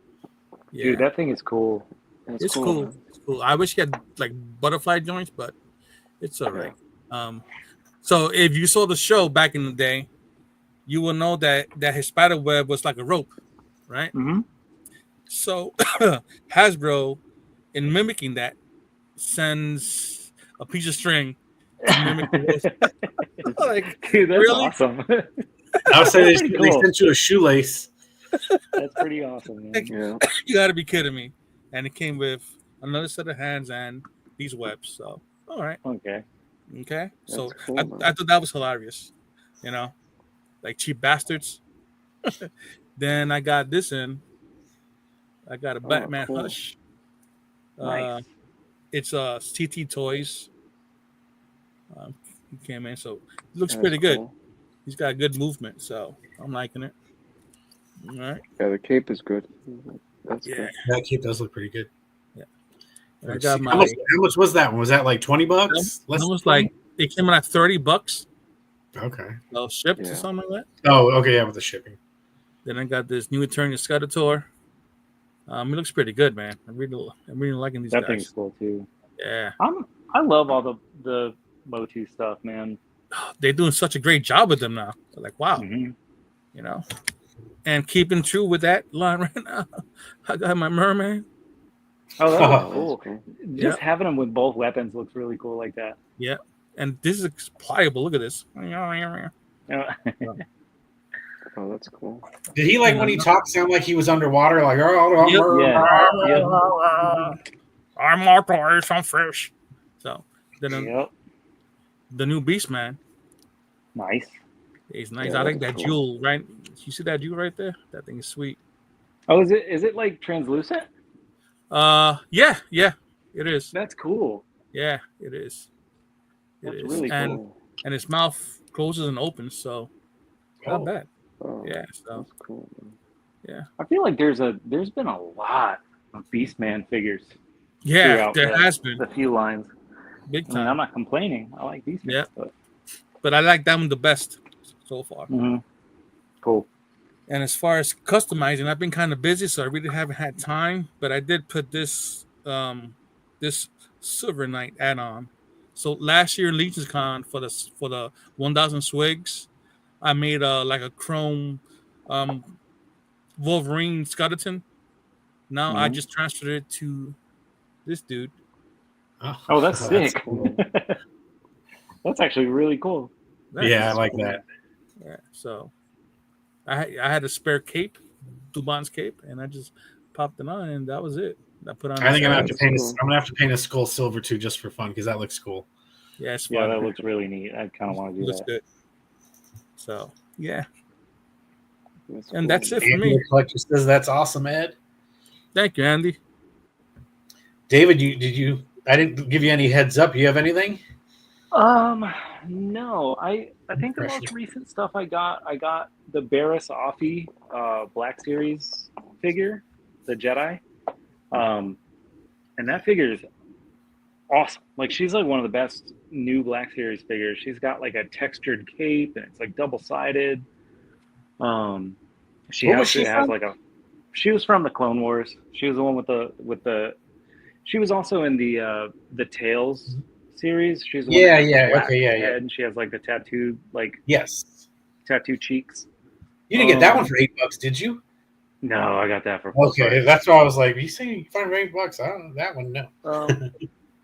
Yeah, Dude, that thing is cool. That's it's cool. man. It's cool. I wish he had like butterfly joints, but it's all right. So if you saw the show back in the day, you will know that his spider web was like a rope, right? Mm-hmm. So Hasbro, in mimicking that, sends a piece of string to mimic the like, Dude, that's Really? awesome. I would say That's they pretty cool. sent you a shoelace. That's pretty awesome, man. Yeah, you got to be kidding me! And it came with another set of hands and these webs. So all right, Okay. okay. So That's cool, I man. thought that was hilarious, like cheap bastards. Then I got this in. I got a Oh, Batman cool. Hush. Nice. It's CT Toys. He came in, so it looks That's pretty good. cool. He's got good movement, so I'm liking it. All right. Yeah, the cape is good. That's Yeah. good. That cape does look pretty good. And I got my. How much was that one? Was that like $20? It was like it came in at $30. Okay. So shipped Yeah. or something like that. Oh, okay, yeah, with the shipping. Then I got this new Eternia Skeletor. It looks pretty good, man. I'm really liking these That guys. thing's cool too. Yeah, I love all the Motu stuff, man. they're doing such a great job with them now. They're like, wow, Mhm. And keeping true with that line right now. I got my merman. Oh, that Oh, looks That's cool. cool. Just having them with both weapons looks really cool like that. And this is pliable. Look at this. Oh, that's cool. Did he like when he talked sound like he was underwater? Like, I'm mortal, some fish. So then Yep. the new Beast Man. Nice. He's nice. Yeah, I like that's that cool. jewel, right? You see that jewel right there? That thing is sweet. Oh, is it like translucent? Yeah, it is. That's cool. Yeah, it is. It That's is. really and cool. and his mouth closes and opens, so not Oh. bad. Oh, Yeah, so that's cool. Man. I feel like there's been a lot of Beastman figures yeah, throughout there has been the few lines. big I mean, time. I'm not complaining. I like Beastman. Yeah. But, But I like that one the best so far. Cool. And as far as customizing, I've been kind of busy, so I really haven't had time. But I did put this this Silver Knight add-on. So last year, Legion's Con for the 1,000 swigs, I made like a chrome Wolverine skeleton. Now I Mhm. just transferred it to this dude. Oh, that's sick. cool. That's actually really cool. Yeah, I like that. Yeah, so I had a spare cape, Dubon's cape, and I just popped it on, and that was it. I put on. I think I'm gonna have That's to paint. cool. I'm gonna have to paint a skull silver too, just for fun, because that looks cool. Yeah, it's Yeah, fun. that looks really neat. I kind of want to do looks that. good. So yeah, That's and cool. that's it for Andy me. the Collector says that's awesome, Ed. Thank you, Andy. David, did you? I didn't give you any heads up. You have anything? No, I think the Pressure. most recent stuff I got the Barris Offee Black Series figure, the Jedi, and that figure is awesome. Like, she's like one of the best new Black Series figures. She's got like a textured cape, and it's like double-sided. She What was she has from? like a. She was from the Clone Wars. She was the one with the. She was also in the Tales series. She's the one Yeah, that has the yeah, black okay, yeah, yeah. head, and she has like the tattooed Yes. tattoo cheeks. You didn't get that one for $8, did you? No, I got that for full Okay, price. that's why I was like, you say you find for $8? I don't know that one. No.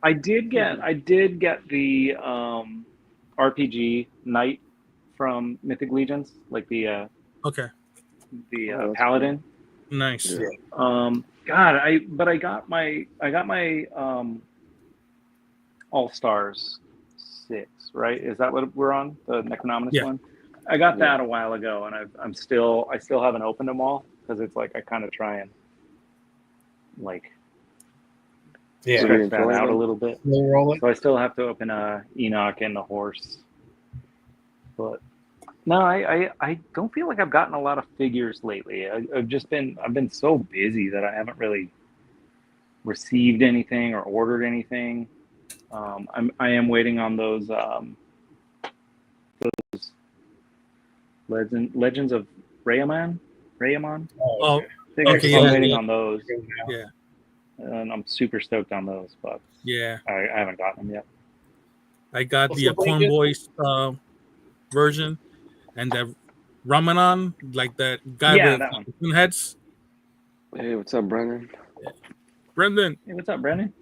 I did get the RPG Knight from Mythic Legions, like the Okay, that's Paladin. nice. Yeah. God, I got my All Stars 6, right? Is that what we're on? The Necronominus Yeah. one? I got Yeah. that a while ago, and I still haven't opened them all, because it's like I kind of try and like Yeah. So stretch you that enjoy out a them? little bit. We'll roll it. So I still have to open Enoch and the horse. But no, I don't feel like I've gotten a lot of figures lately. I've been so busy that I haven't really received anything or ordered anything. I am waiting on those Legends of Rayaman Oh, figures. Okay, I'm yeah, waiting yeah. on those, yeah, and I'm super stoked on those, but yeah. I haven't gotten them yet. I got What's the the Corn blanket? Boys version, and the Ramanan, like that guy Yeah, with that one. twin heads. Hey, what's up, Brendan? Brendan. Hey, what's up, Brendan?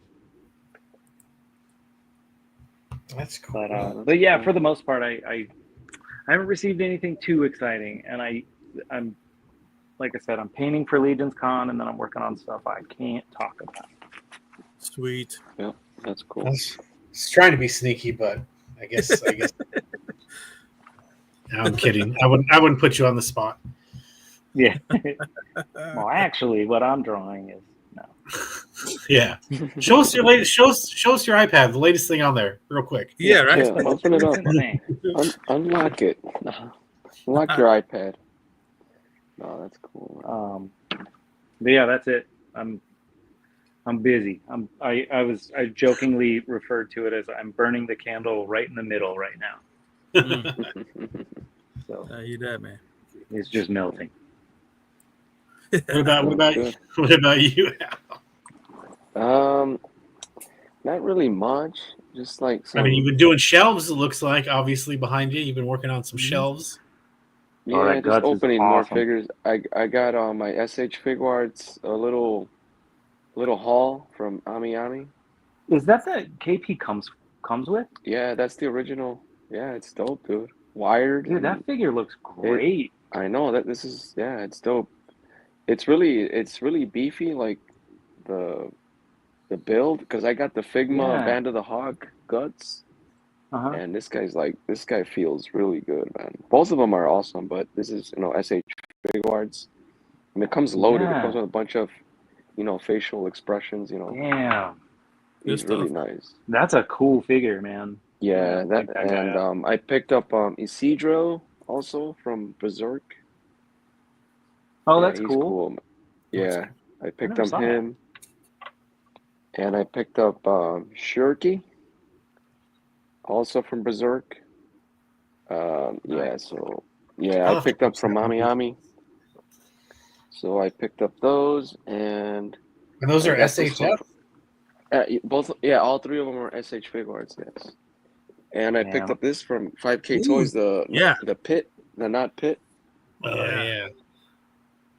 That's cool. But yeah, for the most part, I haven't received anything too exciting, and I'm like I said, I'm painting for Legion's Con, and then I'm working on stuff I can't talk about. Sweet. That's cool. I was trying to be sneaky, but I guess. No, I'm kidding. I wouldn't put you on the spot. Yeah. Well, actually, what I'm drawing is no. Yeah. Show us your latest. Show us your iPad. The latest thing on there, real quick. Yeah, right. Yeah, The most open it up. recent thing. Unlock it. Unlock your iPad. No, that's cool. But yeah, that's it. I'm busy. I jokingly referred to it as I'm burning the candle right in the middle right now. So I hear that, man. it's just melting. What about Good. what about you? Not really much. Just like some. I mean, you've been doing shelves. It looks like obviously behind you. You've been working on some shelves. Oh, Yeah, that just Guts is opening more awesome. figures. I got my SH Figuarts a little haul from Ami Ami. Is that the KP comes with? Yeah, that's the original. Yeah, it's dope, dude. Wired. Dude, that and figure looks great. I know that this is it's dope. It's really beefy, like the build, because I got the Figma Yeah. Band of the Hawk Guts. Uh-huh. And this guy feels really good, man. Both of them are awesome, but this is, SH Figuarts. And it comes loaded. Yeah. It comes with a bunch of, facial expressions, Yeah. He's Good really stuff. nice. That's a cool figure, man. Yeah, I like that guy and I picked up Isidro also from Berserk. Oh, Yeah, that's he's cool. Yeah, I picked never up saw that. him. And I picked up Shirky, also from Berserk. Yeah, so I'll I have to picked up post from that Ami one. Ami. So I picked up those, and And those I are got this one SHF. Both, yeah, all three of them are SH Fig Arts, yes. And I picked Yeah. up this from 5K Ooh, Toys, yeah. the Pit, the Not Pit. Oh Yeah. yeah.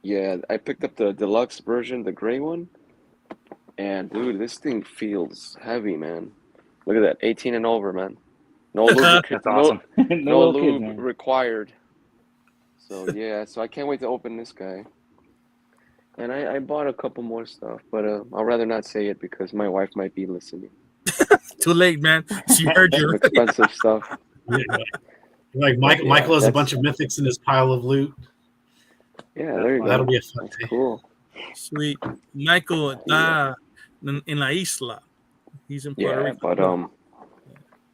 Yeah, I picked up the deluxe version, the gray one. And dude, this thing feels heavy, man. Look at that, 18 and over, man. No lube, That's awesome. No no little kids, lube man. required. So yeah, so I can't wait to open this guy. And I bought a couple more stuff, but I'll rather not say it because my wife might be listening. Too late, man. She heard Some you. expensive stuff. Yeah, like Michael, Yeah, Michael has a that's- bunch of mythics in his pile of loot. Yeah, there you go. That'll be a fun That's day. cool. Sweet. Michael Yeah. está en la isla. He's in Puerto Yeah, Rico. but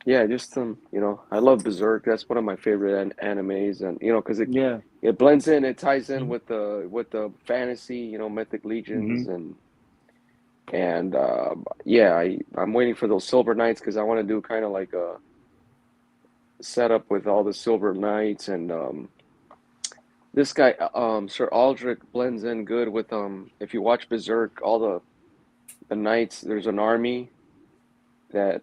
yeah, just I love Berserk. That's one of my favorite animes, and because Yeah. it blends in, it ties in Mhm. with the fantasy, Mythic Legions, Mm-hmm. and yeah, I'm waiting for those Silver Knights because I want to do kind of like a setup with all the Silver Knights, and this guy Sir Aldrich blends in good with if you watch Berserk, all the knights, there's an army that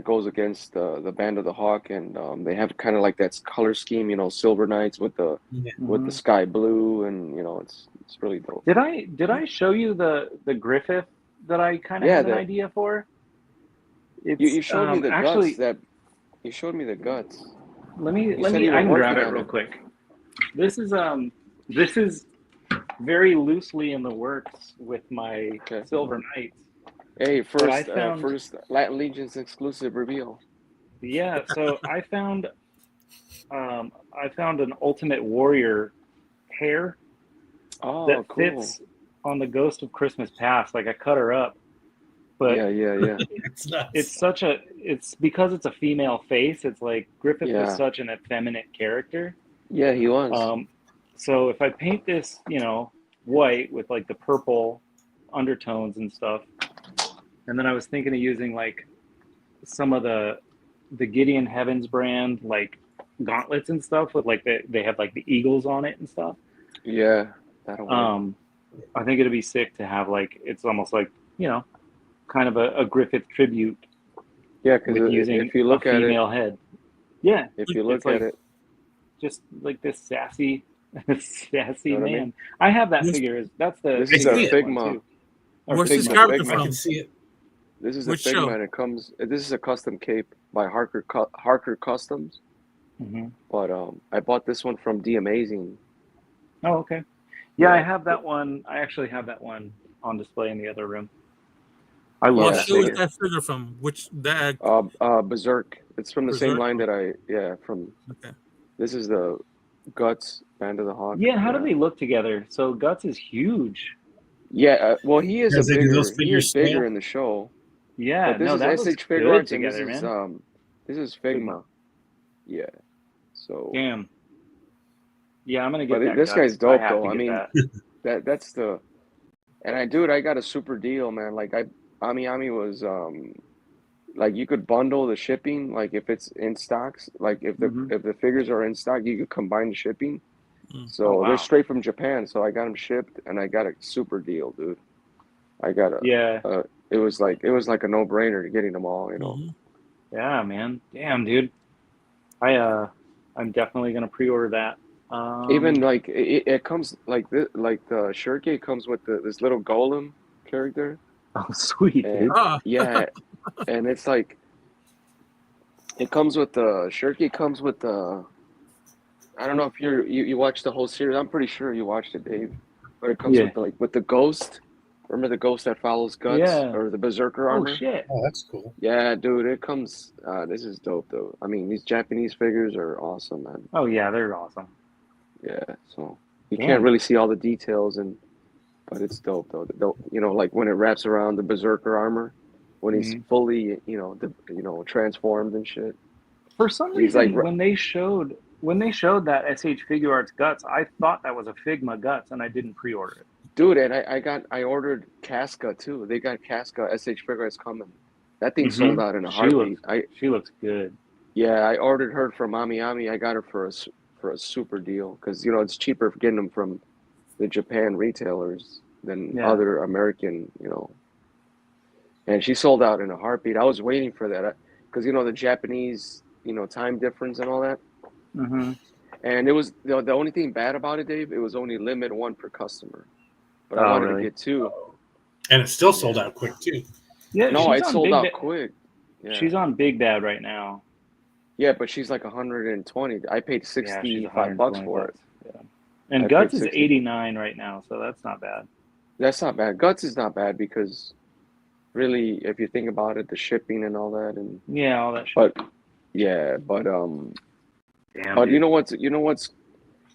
goes against the Band of the Hawk, and they have kind of like that color scheme, Silver Knights with the Mm-hmm. sky blue, and it's really dope. Did I show you the Griffith that I kind of Yeah, had an that- idea for? It's You showed me the actually, guts. You showed me the guts. let me said you were I can grab working it on real it. quick. This is very loosely in the works with my Okay. Silver Knights. Hey, But I first found- first Latin Legion's exclusive reveal. Yeah, so I found an Ultimate Warrior hair Oh, that cool. fits on the Ghost of Christmas Past. Like I cut her up, but Yeah. It's nuts. it's because it's a female face. It's like Griffith Yeah. was such an effeminate character. Yeah, he was. So if I paint this, white with like the purple undertones and stuff, and then I was thinking of using like some of the Gideon Heavens brand like gauntlets and stuff with like they have like the eagles on it and stuff. Yeah, that'll work. I think it'd be sick to have like it's almost like kind of a Griffith tribute Yeah, with because using if you look a at it, female head. Yeah, if you look it's like at it, just like this sassy sassy Know what I man. mean? I have that This- figure. That's the This is figure a I want, Figma. too. Or Where's this Figma, character Figma. I from? can see it. this is Which a Figma, show? and it comes. This is a custom cape by Harker Customs. Mhm. But I bought this one from D Amazing. Oh, okay. Yeah, I Yeah. have that one. I actually have that one on display in the other room. I love What Yeah, that show is figure. that figure from? Which that? Berserk. It's from the same Berserk? line that from. Okay. This is the Guts Band of the Hawk. Yeah, how do they look together? So Guts is huge. Yeah, well, he is Because a they do bigger. those He figures is bigger scale? in the show. Yeah, But this no, is that SH looks Fig good Arts, and together, this man. is Figma. Yeah. So, Damn. Yeah, I'm gonna get but that. this Guts. guy's dope, I have though. to I get mean, that. that's the. And I got a super deal, man. Like Ami was like you could bundle the shipping, like if it's in stocks, like if Mhm. the figures are in stock, you could combine the shipping. Mm. So Oh, wow. they're straight from Japan, so I got them shipped, and I got a super deal, dude. I got a. Yeah, It was like a no-brainer getting them all, Mhm. yeah, man. Damn, dude. I'm definitely gonna pre-order that. Even like it comes like this, like the shirtcase comes with this little golem character, oh, sweet, dude. and Ah, yeah, and it's like it comes with the shirtcase comes with the. I don't know if you watched the whole series. I'm pretty sure you watched it, Dave. But it comes Yeah. with the ghost. Remember the ghost that follows Guts Yeah. or the Berserker Oh armor? shit. Oh, that's cool. Yeah, dude, it comes. This is dope, though. I mean, these Japanese figures are awesome, man. Oh yeah, they're awesome. Yeah, so you Damn. can't really see all the details, but it's dope, though. Like when it wraps around the Berserker armor, when he's Mhm. fully, transformed and shit. For some He's reason, like- when they showed that SH Figure Arts Guts, I thought that was a Figma Guts, and I didn't pre-order it. Dude, and I ordered Casca too. They got Casca SH Figures coming. That thing Mhm. sold out in a She heartbeat. She looks good. I ordered her from Ami. I got her for a super deal because it's cheaper getting them from the Japan retailers than Yeah. other American and she sold out in a heartbeat. I was waiting for that because the Japanese time difference and all that. Mm-hmm. And it was the only thing bad about it, Dave. It was only limit 1 per customer, but I Oh, wanted really? to get 2. And it's still sold out quick too. Yeah, No, she's it on sold Big out Dad. quick. Yeah. She's on Big Dad right now. Yeah, but she's like 120. I paid Yeah, she's $65 for it. $120. Yeah. And I Guts paid is 60. 89 right now, so that's not bad. That's not bad. Guts is not bad because really, if you think about it, the shipping and all that, and Yeah, all that shit. but Damn, you know what's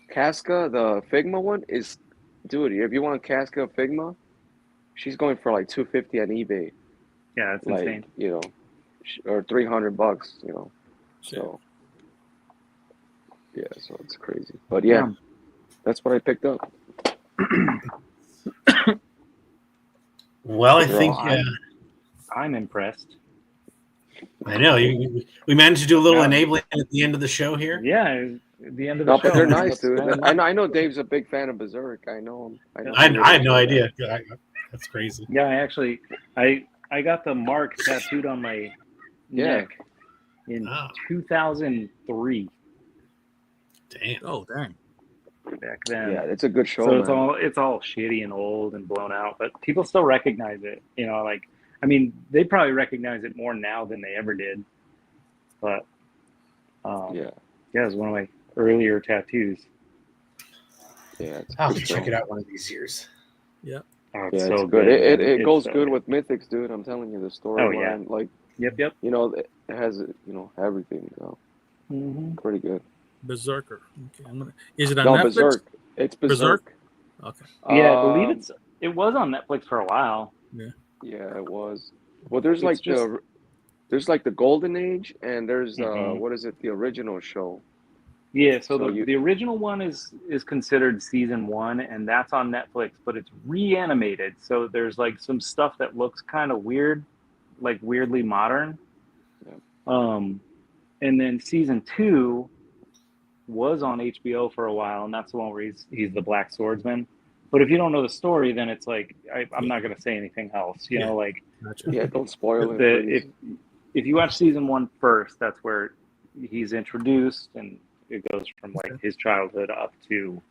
Casca, the Figma one is, dude. If you want a Casca Figma, she's going for like $250 on eBay, Yeah, it's like insane. or $300. Shit. So yeah, so it's crazy. But yeah, that's what I picked up. Well, I They're think all- I'm impressed. I know we managed to do a little Yeah. enabling at the end of the show here. Yeah, at the end of the No, show. but they're man. nice, dude. What's going I on? know. I know Dave's a big fan of Berserk. I know him. I had no idea. That's crazy. Yeah, I got the mark tattooed on my Yeah. neck in Oh, 2003. damn. Oh, dang. Back then. Yeah, it's a good show. So man. it's all shitty and old and blown out, but people still recognize it. They probably recognize it more now than they ever did. But Yeah, it was one of my earlier tattoos. yeah, it's a I'll have good to show. check it out one of these years. Oh, Yeah, it's it's so good. man. It It's goes so good with Mythics, dude. I'm telling you, the story. Oh, yeah. Like Yep. it has everything. So Mm-hmm. pretty good. Berserker. Okay, is it on No, Netflix? Berserk. It's Berserk. Okay. Yeah, I believe Um, it was on Netflix for a while. Yeah, it was. Well, there's It's like just- there's like the Golden Age, and there's Mhm. what is it? The original show. Yeah, so So you- the original one is considered season 1, and that's on Netflix, but it's reanimated. So there's like some stuff that looks kind of weird, like weirdly modern. Yeah. And then season 2 was on HBO for a while, and that's the one where he's the Black Swordsman. But if you don't know the story, then it's like I'm not going to say anything else. You Yeah. know, like Gotcha. Yeah, don't spoil it. if please. if you watch season 1 first, that's where he's introduced, and it goes from like his childhood up to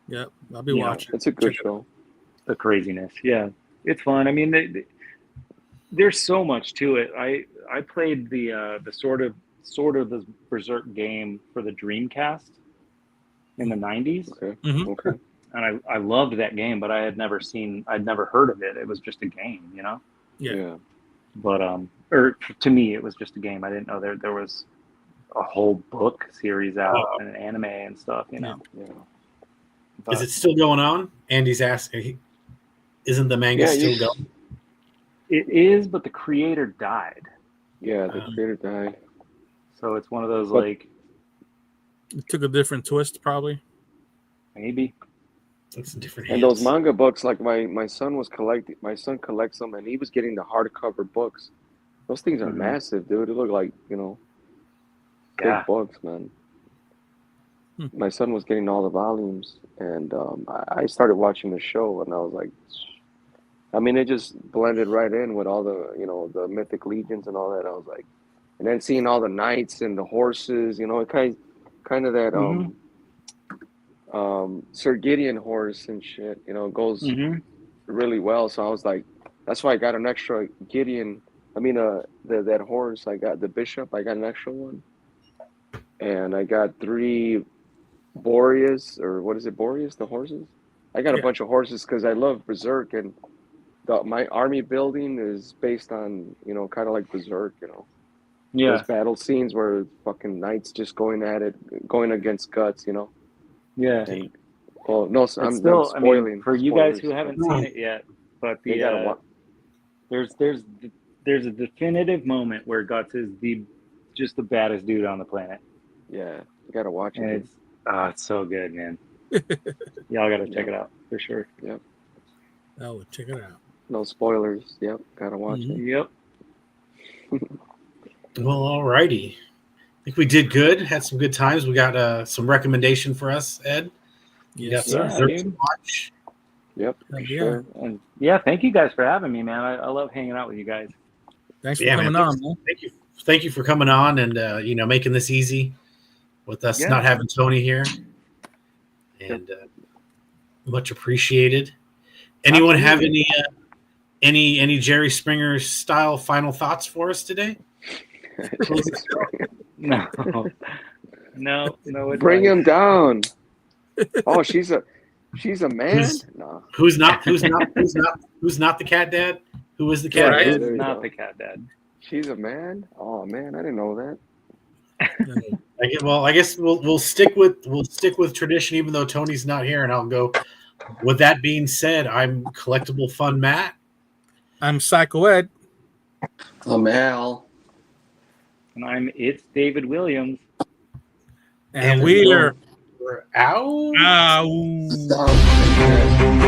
Yep. I'll be Yeah. watching. It's a good Check it show. the craziness. Yeah, it's fun. I mean, there's so much to it. I played the sort of the Berserk game for the Dreamcast in the 90s, Okay. Mhm. Okay. and I loved that game, but I'd never heard of it. It was just a game, Yeah. Yeah. But or to me, it was just a game. I didn't know there was a whole book series out and an anime and stuff. Yeah. But Is it still going on? Andy's asking. Isn't the manga Yeah, still going? it is, but the creator died, Yeah. The creator died. so it's one of those But- like It took a different twist, probably. maybe. It's different. And those manga books, like my son was collecting. My son collects them, and he was getting the hardcover books. Those things are Mhm. massive, dude. It looked like big Yeah. books, man. Hmm. My son was getting all the volumes, and I started watching the show, and I was like, I mean, it just blended right in with all the the mythic legions and all that. I was like, and then seeing all the knights and the horses, it kind of that Mhm. Sir Gideon horse and shit, goes Mm-hmm. really well. So I was like, that's why I got an extra Gideon. I mean, that horse. I got the bishop. I got an extra one, and I got 3 Boreas, or what is it, Boreas? The horses. I got a Yeah. bunch of horses because I love Berserk, and my army building is based on kind of like Berserk. Yeah. Those battle scenes where fucking knights just going at it, going against guts. Yeah. And well, no, so I'm It's still, not spoiling. I mean, for you guys who spoilers. haven't seen it yet, but They gotta there's a definitive moment where Guts is just the baddest dude on the planet, Yeah, you gotta watch and it. it's so good, man. Y'all got to check it out for sure. Oh, check it out. No spoilers. Yep, gotta watch it. Yep. Well, alrighty. I think we did good. Had some good times. We got some recommendation for us, Ed. You got Yes, some Yeah, sir. Berserk to dude. watch. Yep, for Yeah. sure. And yeah, thank you guys for having me, man. I love hanging out with you guys. Thanks for Yeah, coming man. on, man. Thank you for coming on and making this easy with us Yeah. not having Tony here, and much appreciated. Anyone have any Jerry Springer style final thoughts for us today? No, no. Bring advice. him down. Oh, she's a man. No. Who's not the cat dad? Who is the cat right. dad? There you Not go. the cat dad. She's a man. Oh man, I didn't know that. I guess we'll stick with tradition, even though Tony's not here, and I'll go. With that being said, I'm Collectible Fun Matt. I'm Psycho Ed. I'm Al. And it's David Williams. And we're We're out. out. Stop.